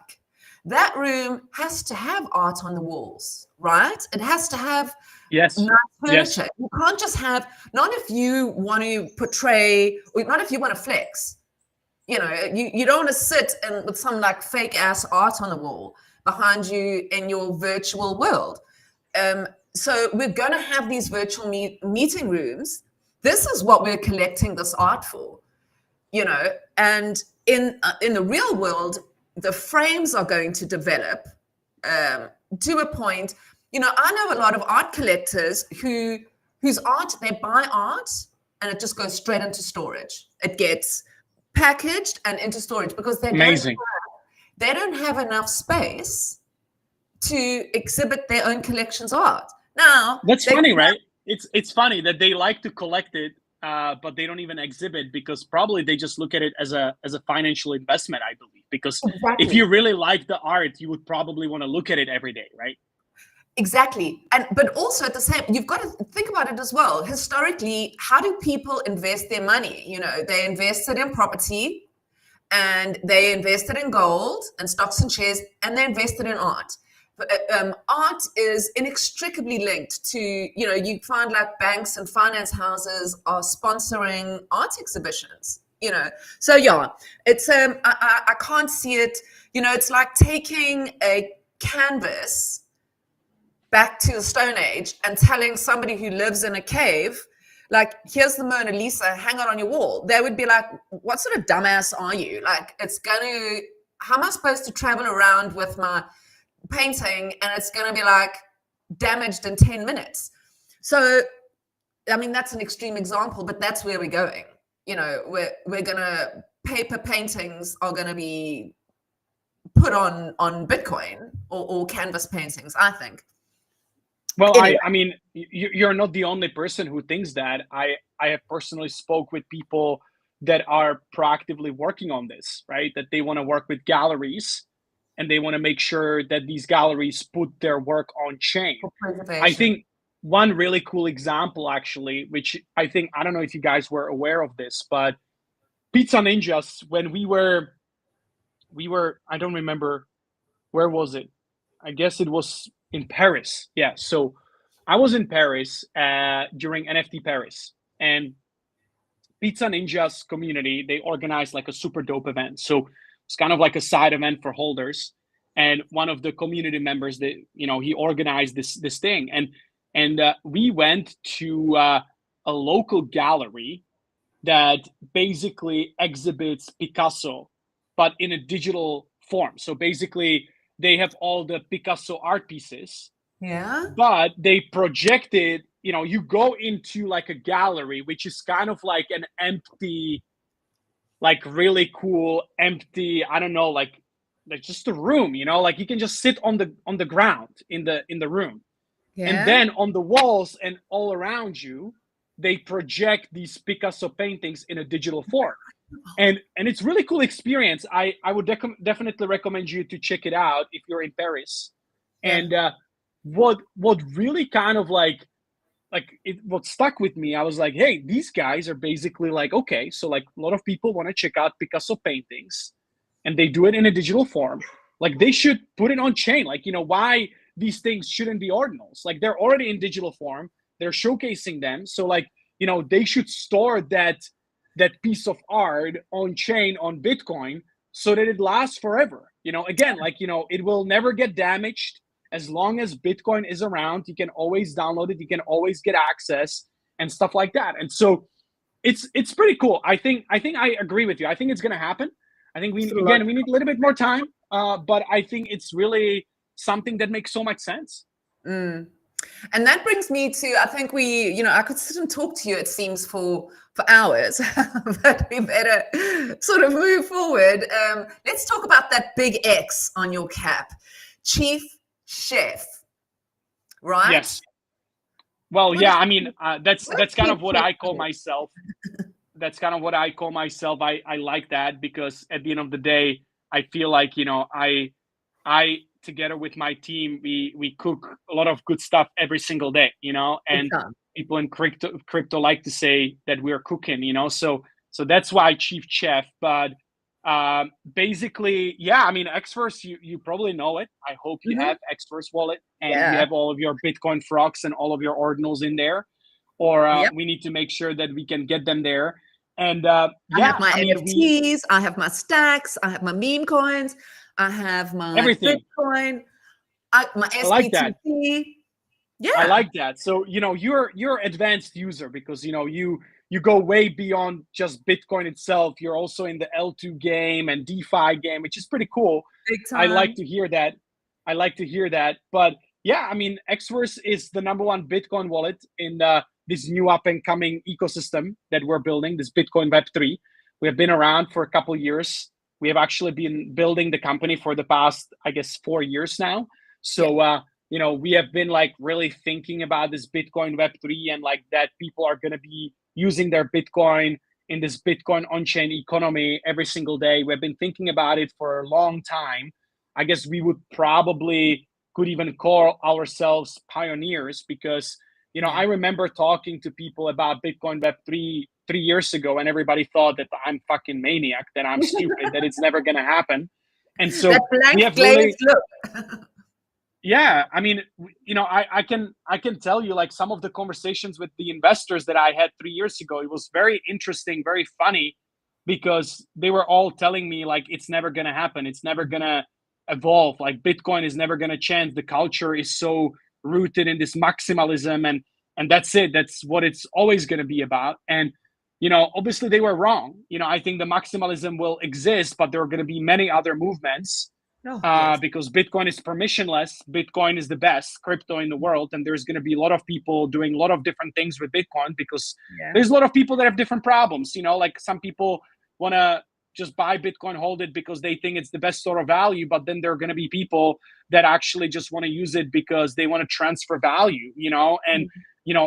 That room has to have art on the walls, right? It has to have nice furniture. Yes. You can't just have, not if you want to portray, or not if you want to flex. You don't want to sit with some like fake ass art on the wall behind you in your virtual world. So we're going to have these virtual meeting rooms. This is what we're collecting this art for, and in the real world, the frames are going to develop to a point. I know a lot of art collectors whose art, they buy art and it just goes straight into storage. It gets packaged and into storage because they don't have enough space to exhibit their own collections of art. Now, that's funny, right? It's funny that they like to collect it, but they don't even exhibit, because probably they just look at it as a financial investment, I believe. Because if you really like the art, you would probably want to look at it every day, right? Exactly. But also at the same, you've got to think about it as well. Historically, how do people invest their money? They invested in property, and they invested in gold and stocks and shares, and they invested in art. Art is inextricably linked to, you find like banks and finance houses are sponsoring art exhibitions, So yeah, it's, I can't see it, it's like taking a canvas back to the Stone Age and telling somebody who lives in a cave, like, here's the Mona Lisa, hang it on your wall. They would be like, what sort of dumbass are you? Like, how am I supposed to travel around with my painting and it's going to be like damaged in 10 minutes? So, I mean, that's an extreme example, but that's where we're going. We're going to, paper paintings are going to be put on Bitcoin or canvas paintings, I think. Well, anyway. I mean, you're not the only person who thinks that. I have personally spoke with people that are proactively working on this, right? That they want to work with galleries, and they want to make sure that these galleries put their work on chain. I think one really cool example, actually, which I don't know if you guys were aware of this, but Pizza Ninjas, when we were, I don't remember, where was it? I guess it was in Paris. Yeah. So I was in Paris during NFT Paris, and Pizza Ninjas community, they organized like a super dope event. So it's kind of like a side event for holders. And one of the community members that, he organized this thing. And we went to a local gallery that basically exhibits Picasso, but in a digital form. So basically they have all the Picasso art pieces. Yeah. But they projected, you go into like a gallery, which is kind of like an empty, like really cool, empty, I don't know, like just a room, like you can just sit on the ground in the room. Yeah. And then on the walls and all around you, they project these Picasso paintings in a digital form. And it's really cool experience. I would definitely recommend you to check it out if you're in Paris. Yeah. And what really kind of what stuck with me, I was like, hey, these guys are basically like, okay, so like a lot of people want to check out Picasso paintings and they do it in a digital form. Like they should put it on chain. Like, why these things shouldn't be ordinals? Like they're already in digital form. They're showcasing them. So like, they should store that piece of art on chain on Bitcoin so that it lasts forever. Again, like, it will never get damaged. As long as Bitcoin is around, you can always download it. You can always get access and stuff like that. And so it's pretty cool. I think I agree with you. I think it's going to happen. I think we need a little bit more time. But I think it's really something that makes so much sense. Mm. And that brings me to, I think I could sit and talk to you, it seems, for hours, but we better sort of move forward. Let's talk about that big X on your cap, Chief chef, right? Yes. Well, What yeah, is- I mean, that's what is kind peak of what chef? I call myself. That's kind of what I call myself. I like that because at the end of the day, I feel like, I together with my team, we cook a lot of good stuff every single day, and It's people in crypto like to say that we're cooking, so that's why chief chef. But basically, yeah, I mean, Xverse, you probably know it. I hope you have Xverse wallet and you Yeah. have all of your Bitcoin frogs and all of your ordinals in there, or Yep. we need to make sure that we can get them there. And I yeah, have my I mean, NFTs, I have my stacks, I have my meme coins, I have my everything. Bitcoin, my I like that. SBTC. Yeah. I like that. So, you're advanced user because, you go way beyond just Bitcoin itself. You're also in the L2 game and DeFi game, which is pretty cool. Big I like time. to hear that. But yeah, I mean, Xverse is the number one Bitcoin wallet in this new up and coming ecosystem that we're building, this Bitcoin Web3. We have been around for a couple of years. We have actually been building the company for the past, I guess, 4 years now. So, we have been like really thinking about this Bitcoin Web3 and like that people are going to be using their Bitcoin in this Bitcoin on-chain economy every single day. We've been thinking about it for a long time. I guess we would probably could even call ourselves pioneers because, I remember talking to people about Bitcoin Web3 3 years ago, and everybody thought that I'm fucking maniac, that I'm stupid, that it's never going to happen. And so That blank we have glazed really, look. yeah, I mean, I can tell you like some of the conversations with the investors that I had 3 years ago. It was very interesting, very funny, because they were all telling me like it's never gonna happen, it's never gonna evolve, like Bitcoin is never gonna change. The culture is so rooted in this maximalism, and that's it. That's what it's always gonna be about. And obviously they were wrong. I think the maximalism will exist, but there are gonna be many other movements. Yes. Because Bitcoin is permissionless. Bitcoin is the best crypto in the world. And there's going to be a lot of people doing a lot of different things with Bitcoin because there's a lot of people that have different problems. Like some people want to just buy Bitcoin, hold it because they think it's the best store of value. But then there are going to be people that actually just want to use it because they want to transfer value, and,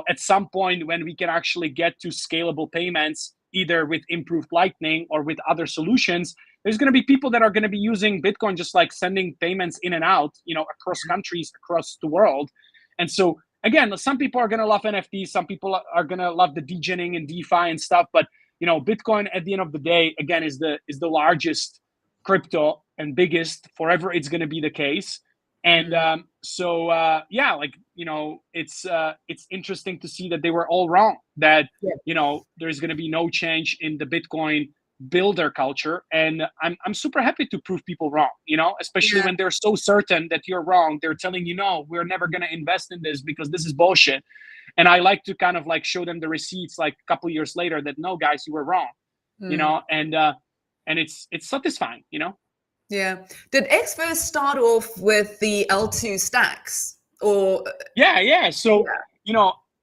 at some point when we can actually get to scalable payments, either with improved Lightning or with other solutions, there's going to be people that are going to be using Bitcoin just like sending payments in and out, across countries, across the world. And so again, some people are going to love NFTs, some people are going to love the degening and DeFi and stuff. But Bitcoin at the end of the day, again, is the largest crypto and biggest. Forever, it's going to be the case. And yeah, like it's interesting to see that they were all wrong. That there's going to be no change in the Bitcoin builder culture, and I'm super happy to prove people wrong, especially when they're so certain that you're wrong. They're telling you, no, we're never going to invest in this because this is bullshit. And I like to kind of like show them the receipts like a couple years later that, no, guys, you were wrong. And it's satisfying. Yeah. Did Xverse start off with the L2 stacks or? Yeah. So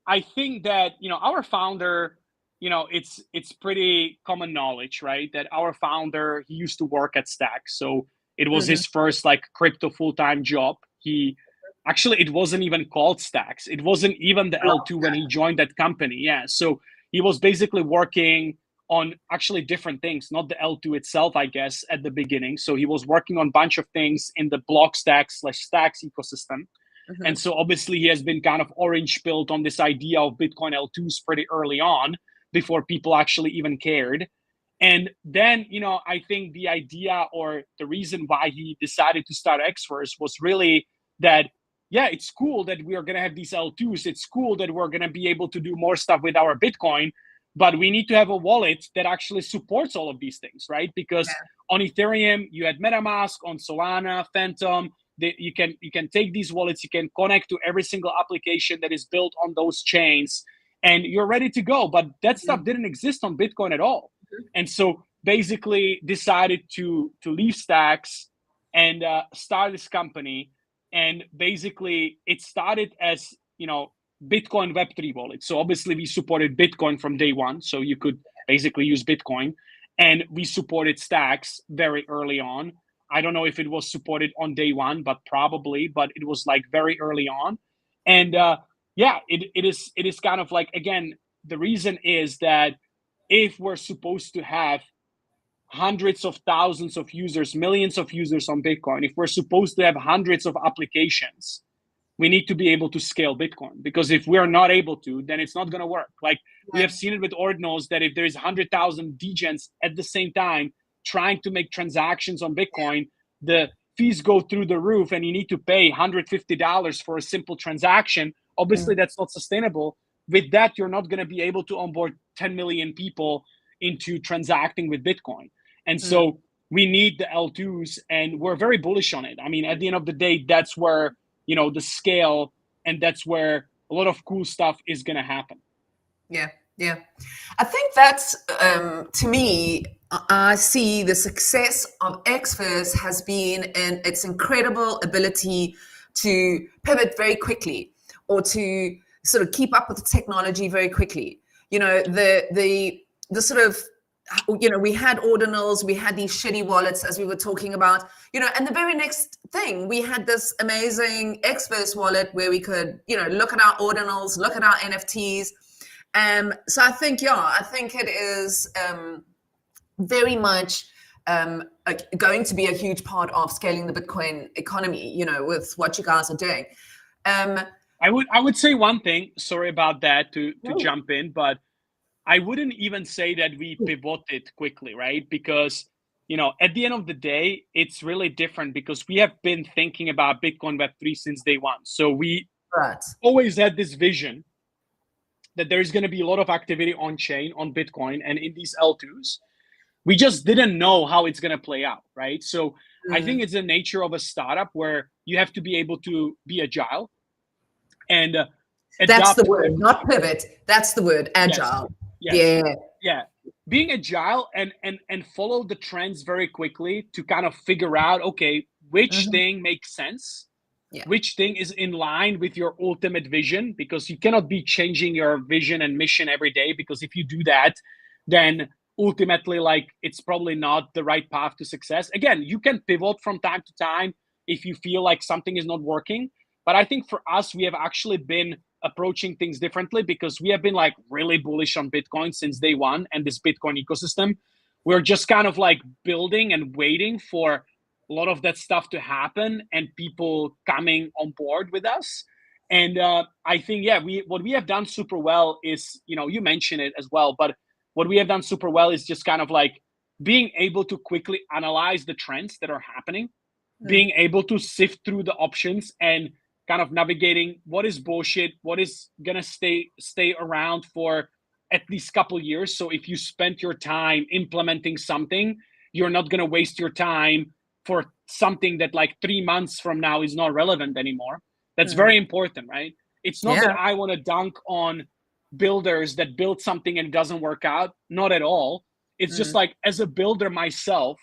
I think that our founder, it's pretty common knowledge, right? That our founder, he used to work at Stack. So it was his first like crypto full-time job. It wasn't even called Stacks. It wasn't even the L2 when he joined that company. Yeah. So he was basically working on actually different things, not the L2 itself, I guess, at the beginning. So he was working on a bunch of things in the Blockstack/Stacks ecosystem. And so obviously he has been kind of orange pilled on this idea of Bitcoin L2s pretty early on, before people actually even cared. And then, I think the idea or the reason why he decided to start Xverse was really that, yeah, it's cool that we are going to have these L2s. It's cool that we're going to be able to do more stuff with our Bitcoin, but we need to have a wallet that actually supports all of these things, right? Because on Ethereum, you had MetaMask, on Solana, Phantom, you can take these wallets, you can connect to every single application that is built on those chains, and you're ready to go. But that stuff didn't exist on Bitcoin at all. And so basically decided to leave Stacks and start this company. And basically it started as, Bitcoin Web3 wallet. So obviously we supported Bitcoin from day one. So you could basically use Bitcoin. And we supported Stacks very early on. I don't know if it was supported on day one, but probably, but it was like very early on. And it is kind of like, again, the reason is that if we're supposed to have hundreds of thousands of users, millions of users on Bitcoin, if we're supposed to have hundreds of applications, we need to be able to scale Bitcoin, because if we are not able to, then it's not going to work. Like we have seen it with Ordinals, that if there is 100,000 degens at the same time trying to make transactions on Bitcoin, the fees go through the roof and you need to pay $150 for a simple transaction. Obviously, that's not sustainable. With that, you're not going to be able to onboard 10 million people into transacting with Bitcoin. And so we need the L2s, and we're very bullish on it. I mean, at the end of the day, that's where, you know, the scale, and that's where a lot of cool stuff is going to happen. Yeah. I think that's, to me, I see the success of Xverse has been in its incredible ability to pivot very quickly, or to sort of keep up with the technology very quickly. You know, the sort of, you know, we had Ordinals, we had these shitty wallets, as we were talking about, you know, and the very next thing, we had this amazing Xverse wallet where we could, you know, look at our Ordinals, look at our NFTs. So I think it is very much going to be a huge part of scaling the Bitcoin economy, you know, with what you guys are doing. I would say one thing, sorry about that, to jump in, but I wouldn't even say that we pivoted quickly, right? Because, you know, at the end of the day, it's really different, because we have been thinking about Bitcoin Web3 since day one. So we always had this vision that there's going to be a lot of activity on chain, on Bitcoin, and in these L2s. We just didn't know how it's going to play out, right? So I think it's the nature of a startup where you have to be able to be agile. And that's the word, not pivot. That's the word, agile. Yes. Yeah. Being agile and follow the trends very quickly to kind of figure out, okay, which thing makes sense, which thing is in line with your ultimate vision, because you cannot be changing your vision and mission every day, because if you do that, then ultimately, like, it's probably not the right path to success. Again, you can pivot from time to time if you feel like something is not working. But I think for us, we have actually been approaching things differently, because we have been like really bullish on Bitcoin since day one and this Bitcoin ecosystem. We're just kind of like building and waiting for a lot of that stuff to happen and people coming on board with us. And I think, what we have done super well is, you know, you mentioned it as well, but what we have done super well is just kind of like being able to quickly analyze the trends that are happening, being able to sift through the options and kind of navigating what is bullshit, what is gonna stay around for at least a couple years. So if you spent your time implementing something, you're not gonna waste your time for something that like 3 months from now is not relevant anymore. That's very important, right? It's not that I want to dunk on builders that build something and it doesn't work out. Not at all. It's just like, as a builder myself,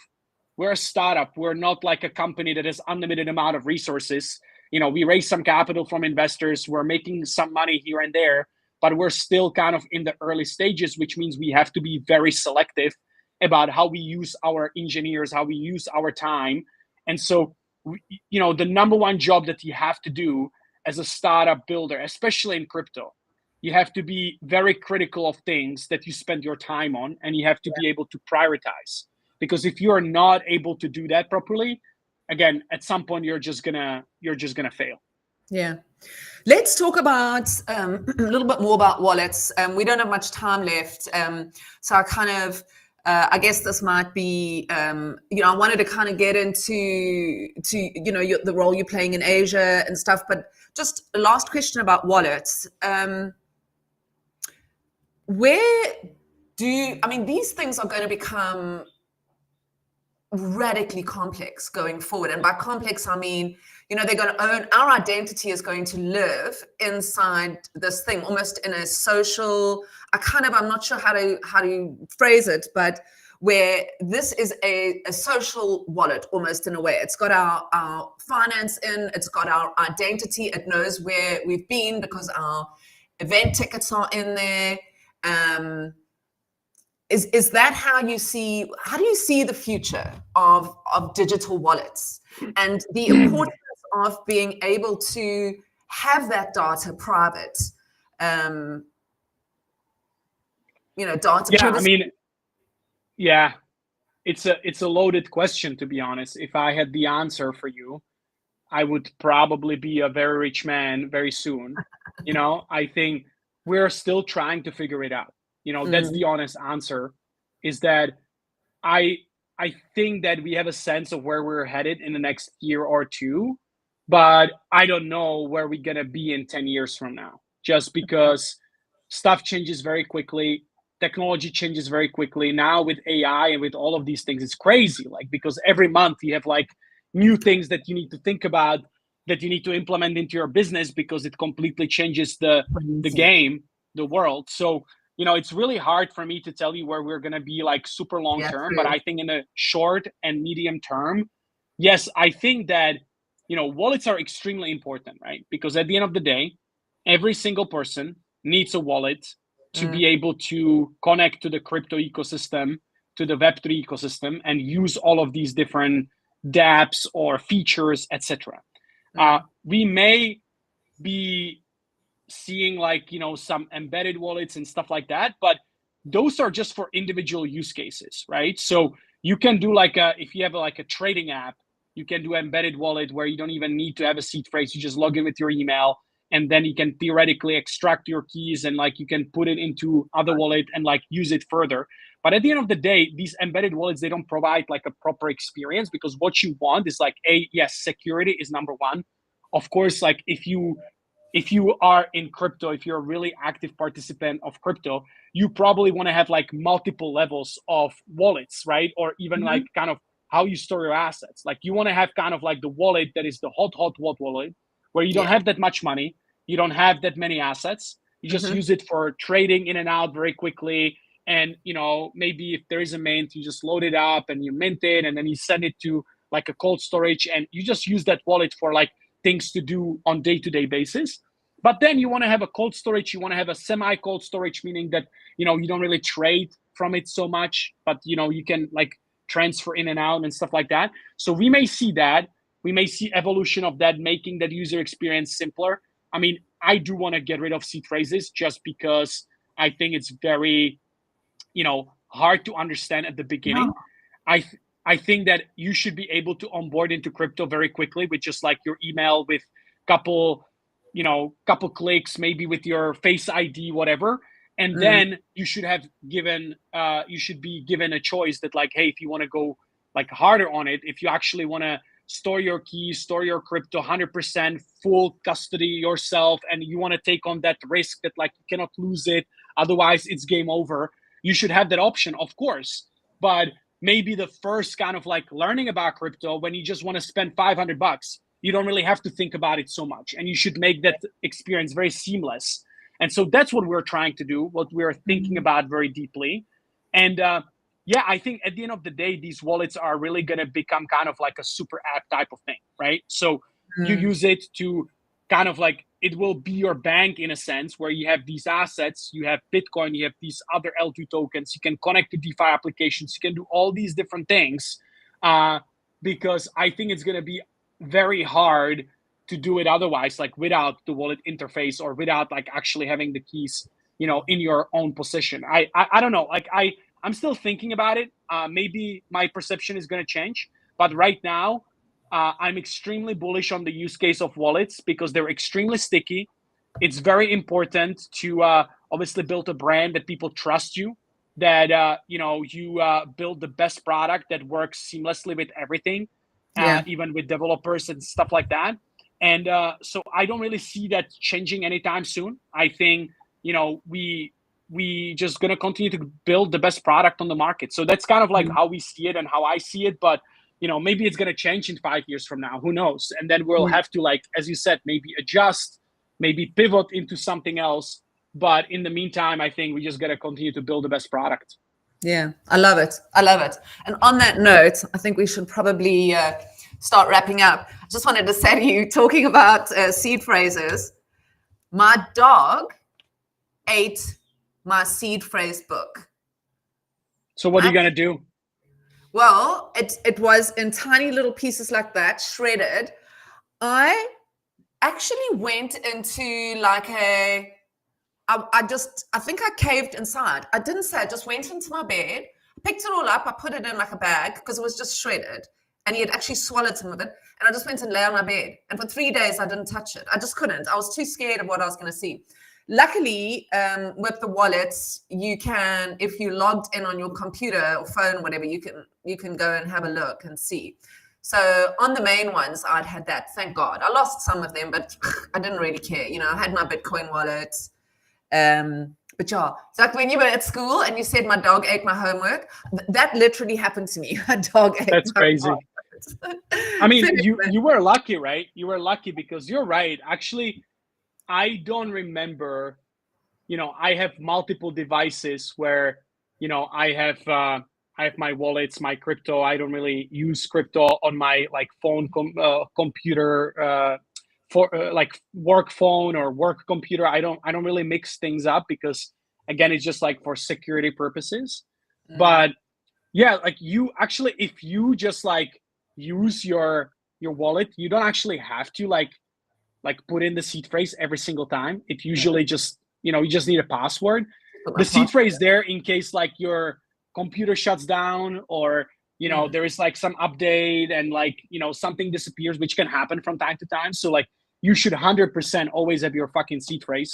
we're a startup. We're not like a company that has unlimited amount of resources. You know, we raise some capital from investors. We're making some money here and there, but we're still kind of in the early stages, which means we have to be very selective about how we use our engineers, how we use our time. And so, you know, the number one job that you have to do as a startup builder, especially in crypto, you have to be very critical of things that you spend your time on, and you have to be able to prioritize. Because if you are not able to do that properly, again, at some point you're just gonna fail. Yeah. Let's talk about a little bit more about wallets. We don't have much time left, so I kind of I guess this might be you know, I wanted to kind of get into you know, the role you're playing in Asia and stuff, but just a last question about wallets. These things are going to become radically complex going forward. And by complex, I mean, you know, they're going to own, our identity is going to live inside this thing, almost in a social, I'm not sure how to phrase it, but where this is a social wallet, almost in a way. It's got our finance in, it's got our identity, it knows where we've been because our event tickets are in there. Is that how do you see the future of digital wallets and the importance of being able to have that data private? Data privacy. It's a loaded question, to be honest. If I had the answer for you, I would probably be a very rich man very soon. I think we're still trying to figure it out. That's the honest answer, is that I think that we have a sense of where we're headed in the next year or two, but I don't know where we're going to be in 10 years from now, just because stuff changes very quickly. Technology changes very quickly. Now with AI and with all of these things, it's crazy. Because every month you have new things that you need to think about, that you need to implement into your business, because it completely changes the game, the world. So, it's really hard for me to tell you where we're going to be super long term, but I think in the short and medium term, yes, I think that, wallets are extremely important, right? Because at the end of the day, every single person needs a wallet to be able to connect to the crypto ecosystem, to the Web3 ecosystem, and use all of these different dApps or features, etc. We may be seeing some embedded wallets and stuff like that, but those are just for individual use cases, right? So you can do if you have a trading app, you can do embedded wallet where you don't even need to have a seed phrase. You just log in with your email, and then you can theoretically extract your keys and you can put it into other wallet and use it further. But at the end of the day, these embedded wallets, they don't provide a proper experience, because what you want is yes, security is number one. Of course, if you are in crypto, if you're a really active participant of crypto, you probably want to have multiple levels of wallets, right? Or even kind of how you store your assets. You want to have kind of the wallet that is the hot wallet, where you don't have that much money, you don't have that many assets, you just use it for trading in and out very quickly. And maybe if there is a mint, you just load it up and you mint it, and then you send it to a cold storage, and you just use that wallet for things to do on day-to-day basis. But then you want to have a cold storage, you want to have a semi-cold storage, meaning that you don't really trade from it so much, but you can transfer in and out and stuff like that. So we may see that. We may see evolution of that, making that user experience simpler. I mean, I do want to get rid of seed phrases, just because I think it's very hard to understand at the beginning. No. I think that you should be able to onboard into crypto very quickly with just your email, with couple clicks, maybe with your Face ID, whatever. And then you should be given a choice that hey, if you want to go harder on it, if you actually want to store your keys, store your crypto 100% full custody yourself, and you want to take on that risk that you cannot lose it, otherwise it's game over, you should have that option, of course. But maybe the first kind of learning about crypto, when you just want to spend $500, you don't really have to think about it so much, and you should make that experience very seamless. And so that's what we're trying to do, what we're thinking about very deeply. And I think at the end of the day, these wallets are really going to become kind of a super app type of thing, right? So you use it to kind of it will be your bank in a sense, where you have these assets, you have Bitcoin, you have these other L2 tokens, you can connect to DeFi applications, you can do all these different things, because I think it's going to be very hard to do it otherwise, without the wallet interface, or without actually having the keys, in your own possession. I don't know, I'm still thinking about it. Maybe my perception is going to change, but right now, I'm extremely bullish on the use case of wallets, because they're extremely sticky. It's very important to obviously build a brand that people trust you, that you build the best product that works seamlessly with everything, even with developers and stuff like that. And so I don't really see that changing anytime soon. I think we just gonna continue to build the best product on the market. So that's kind of how we see it and how I see it. But maybe it's gonna change in 5 years from now. Who knows? And then we'll have to, as you said, maybe adjust, maybe pivot into something else. But in the meantime, I think we just gotta continue to build the best product. Yeah, I love it. I love it. And on that note, I think we should probably start wrapping up. I just wanted to say to you, talking about seed phrases, my dog ate my seed phrase book. So what are you going to do? Well, it was in tiny little pieces like that, shredded. I actually went into like I think I caved inside. I didn't say, I just went into my bed, picked it all up, I put it in like a bag because it was just shredded. And he had actually swallowed some of it. And I just went and lay on my bed. And for 3 days, I didn't touch it. I just couldn't. I was too scared of what I was going to see. Luckily, with the wallets, you can, if you logged in on your computer or phone, whatever, you can go and have a look and see. So on the main ones, I'd had that. Thank God. I lost some of them, but I didn't really care. You know, I had my Bitcoin wallet. But yeah, it's like when you were at school and you said my dog ate my homework. That literally happened to me. My dog ate. That's crazy. I mean, you were lucky, right? You were lucky because you're right. Actually, I don't remember, you know, I have multiple devices where, you know, I have my wallets, my crypto. I don't really use crypto on my like phone, computer, for like work phone or work computer. I don't really mix things up because again, it's just like for security purposes. Mm-hmm. But yeah, like you actually, if you just like use your wallet, you don't actually have to like put in the seed phrase every single time. It usually just, you know, you just need a password. The seed phrase there in case like your computer shuts down or, you know, there is like some update and like, you know, something disappears, which can happen from time to time. So like you should 100% always have your fucking seed phrase,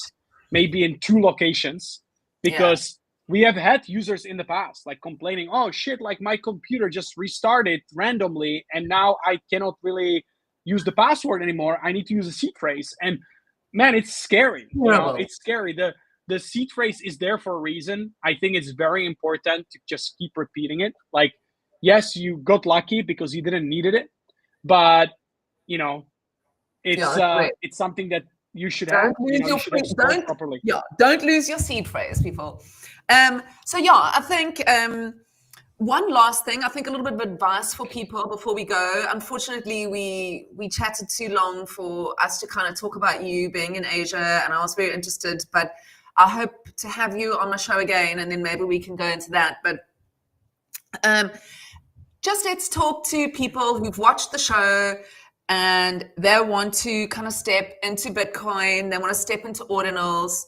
maybe in 2 locations, because we have had users in the past like complaining, oh shit, like my computer just restarted randomly and now I cannot really use the password anymore. I need to use a seed phrase. And man, it's scary. You know, it's scary. The seed phrase is there for a reason. I think it's very important to just keep repeating it. Like, yes, you got lucky because you didn't need it, but you know, it's something that you should have. Properly. Don't lose your seed phrase, people. So yeah, I think one last thing, I think a little bit of advice for people before we go. Unfortunately, we chatted too long for us to kind of talk about you being in Asia, and I was very interested, but I hope to have you on my show again, and then maybe we can go into that. But just let's talk to people who've watched the show and they want to kind of step into Bitcoin, they want to step into Ordinals.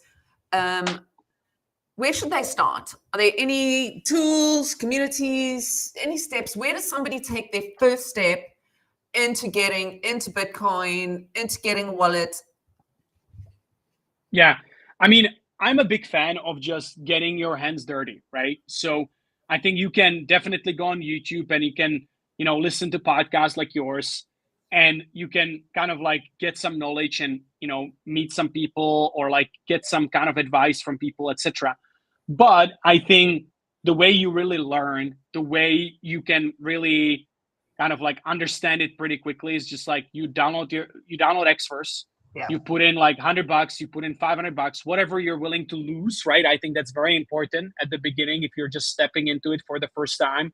Where should they start? Are there any tools, communities, any steps? Where does somebody take their first step into getting into Bitcoin, into getting a wallet? Yeah, I mean, I'm a big fan of just getting your hands dirty, right? So I think you can definitely go on YouTube and you can, you know, listen to podcasts like yours, and you can kind of like get some knowledge and, you know, meet some people or like get some kind of advice from people, etc. But I think the way you really learn, the way you can really kind of like understand it pretty quickly is just like you download Xverse. Yeah. You put in like $100, you put in $500, whatever you're willing to lose, right? I think that's very important at the beginning. If you're just stepping into it for the first time,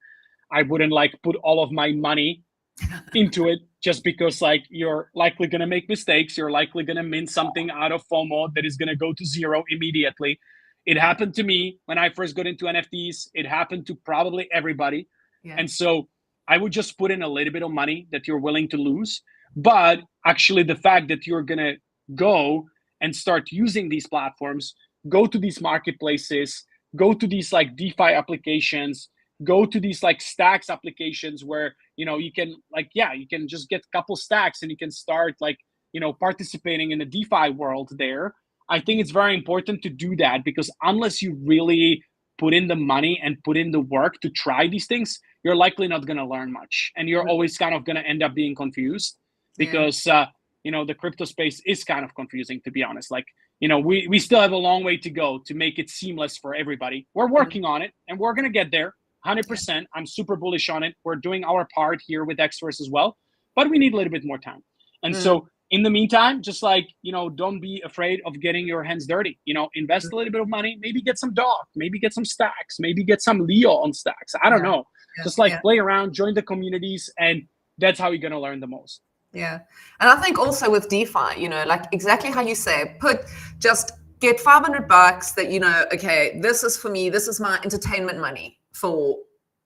I wouldn't like put all of my money into it just because like you're likely going to make mistakes. You're likely going to mint something out of FOMO that is going to go to zero immediately. It happened to me when I first got into NFTs. It happened to probably everybody. Yeah. And so I would just put in a little bit of money that you're willing to lose. But actually the fact that you're going to go and start using these platforms, go to these marketplaces, go to these like DeFi applications, go to these like stacks applications where, you know, you can like, you can just get a couple stacks and you can start like, you know, participating in the DeFi world there. I think it's very important to do that because unless you really put in the money and put in the work to try these things, you're likely not going to learn much. And you're always kind of going to end up being confused because, you know, the crypto space is kind of confusing, to be honest. Like, you know, we still have a long way to go to make it seamless for everybody. We're working on it and we're going to get there 100%. I'm super bullish on it. We're doing our part here with Xverse as well, but we need a little bit more time. And so in the meantime, just like, you know, don't be afraid of getting your hands dirty, you know, invest a little bit of money, maybe get some DOG, maybe get some stacks, maybe get some Leo on stacks. I don't know. Just like play around, join the communities, and that's how you're going to learn the most. Yeah. And I think also with DeFi, you know, like exactly how you say, just get $500 that, you know, okay, this is for me, this is my entertainment money. for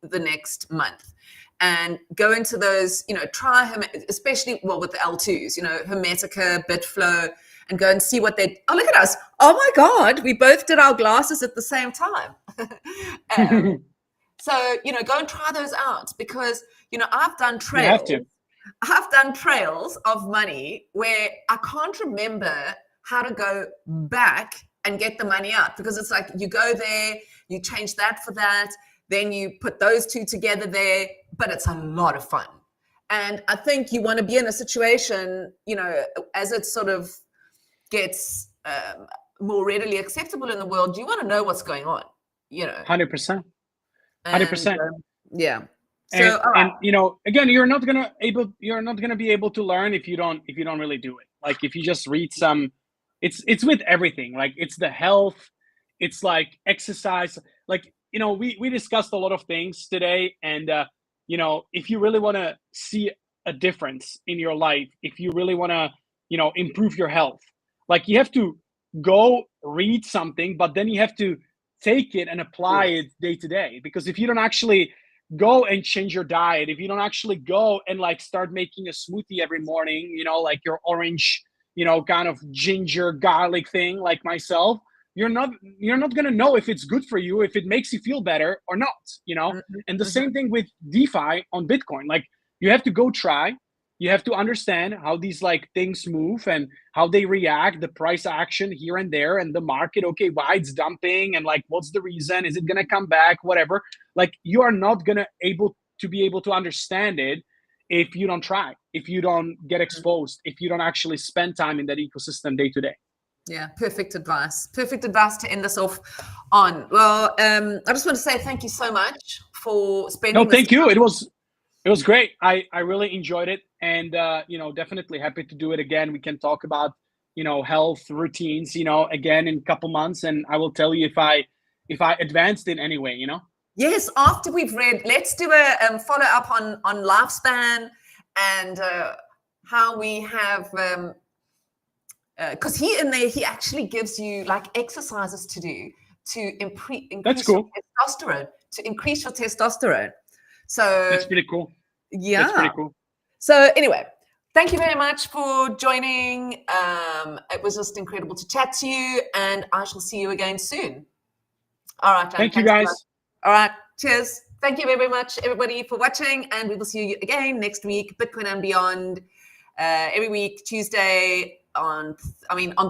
the next month. And go into those, try especially with the L2s, Hermetica, Bitflow, and go and see what oh, look at us. Oh my God, we both did our glasses at the same time. So, go and try those out, because, I've done trails. I've done trails of money where I can't remember how to go back and get the money out, because it's like you go there, you change that for that, then you put those two together there, but it's a lot of fun. And I think you want to be in a situation, as it sort of gets more readily acceptable in the world, you want to know what's going on, 100%. 100%. Yeah. So, and again, you're not gonna be able to learn if you don't really do it. Like if you just read some, it's with everything. Like it's the health, it's like exercise. Like we discussed a lot of things today, and if you really want to see a difference in your life, if you really want to improve your health, like you have to go read something, but then you have to take it and apply it day to day. Because if you don't actually go and change your diet, if you don't actually go and like start making a smoothie every morning, like your orange, kind of ginger garlic thing, like myself, you're not going to know if it's good for you, if it makes you feel better or not, And the same thing with DeFi on Bitcoin. Like you have to go try, you have to understand how these like things move and how they react, the price action here and there, and the market, okay, why it's dumping, and like what's the reason, is it going to come back, whatever. Like you are not going to be able to understand it if you don't try, if you don't get exposed, if you don't actually spend time in that ecosystem day to day. Yeah, perfect advice to end us off on. Well, I just want to say thank you so much for spending thank you. It was great. I really enjoyed it, and definitely happy to do it again. We can talk about health routines again in a couple months, and I will tell you if I advanced in any way. Yes, after we've read, let's do a follow up on lifespan and how we have because he actually gives you like exercises to do to increase your testosterone, So that's pretty cool. Yeah, that's pretty cool. So anyway, thank you very much for joining. It was just incredible to chat to you, and I shall see you again soon. All right, Jan, thank you guys. All right, cheers. Thank you very much, everybody, for watching, and we will see you again next week. Bitcoin and Beyond, every week, Tuesday on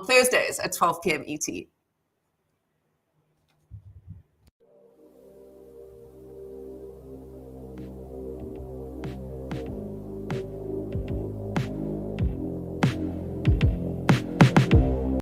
Thursdays at 12 p.m. ET.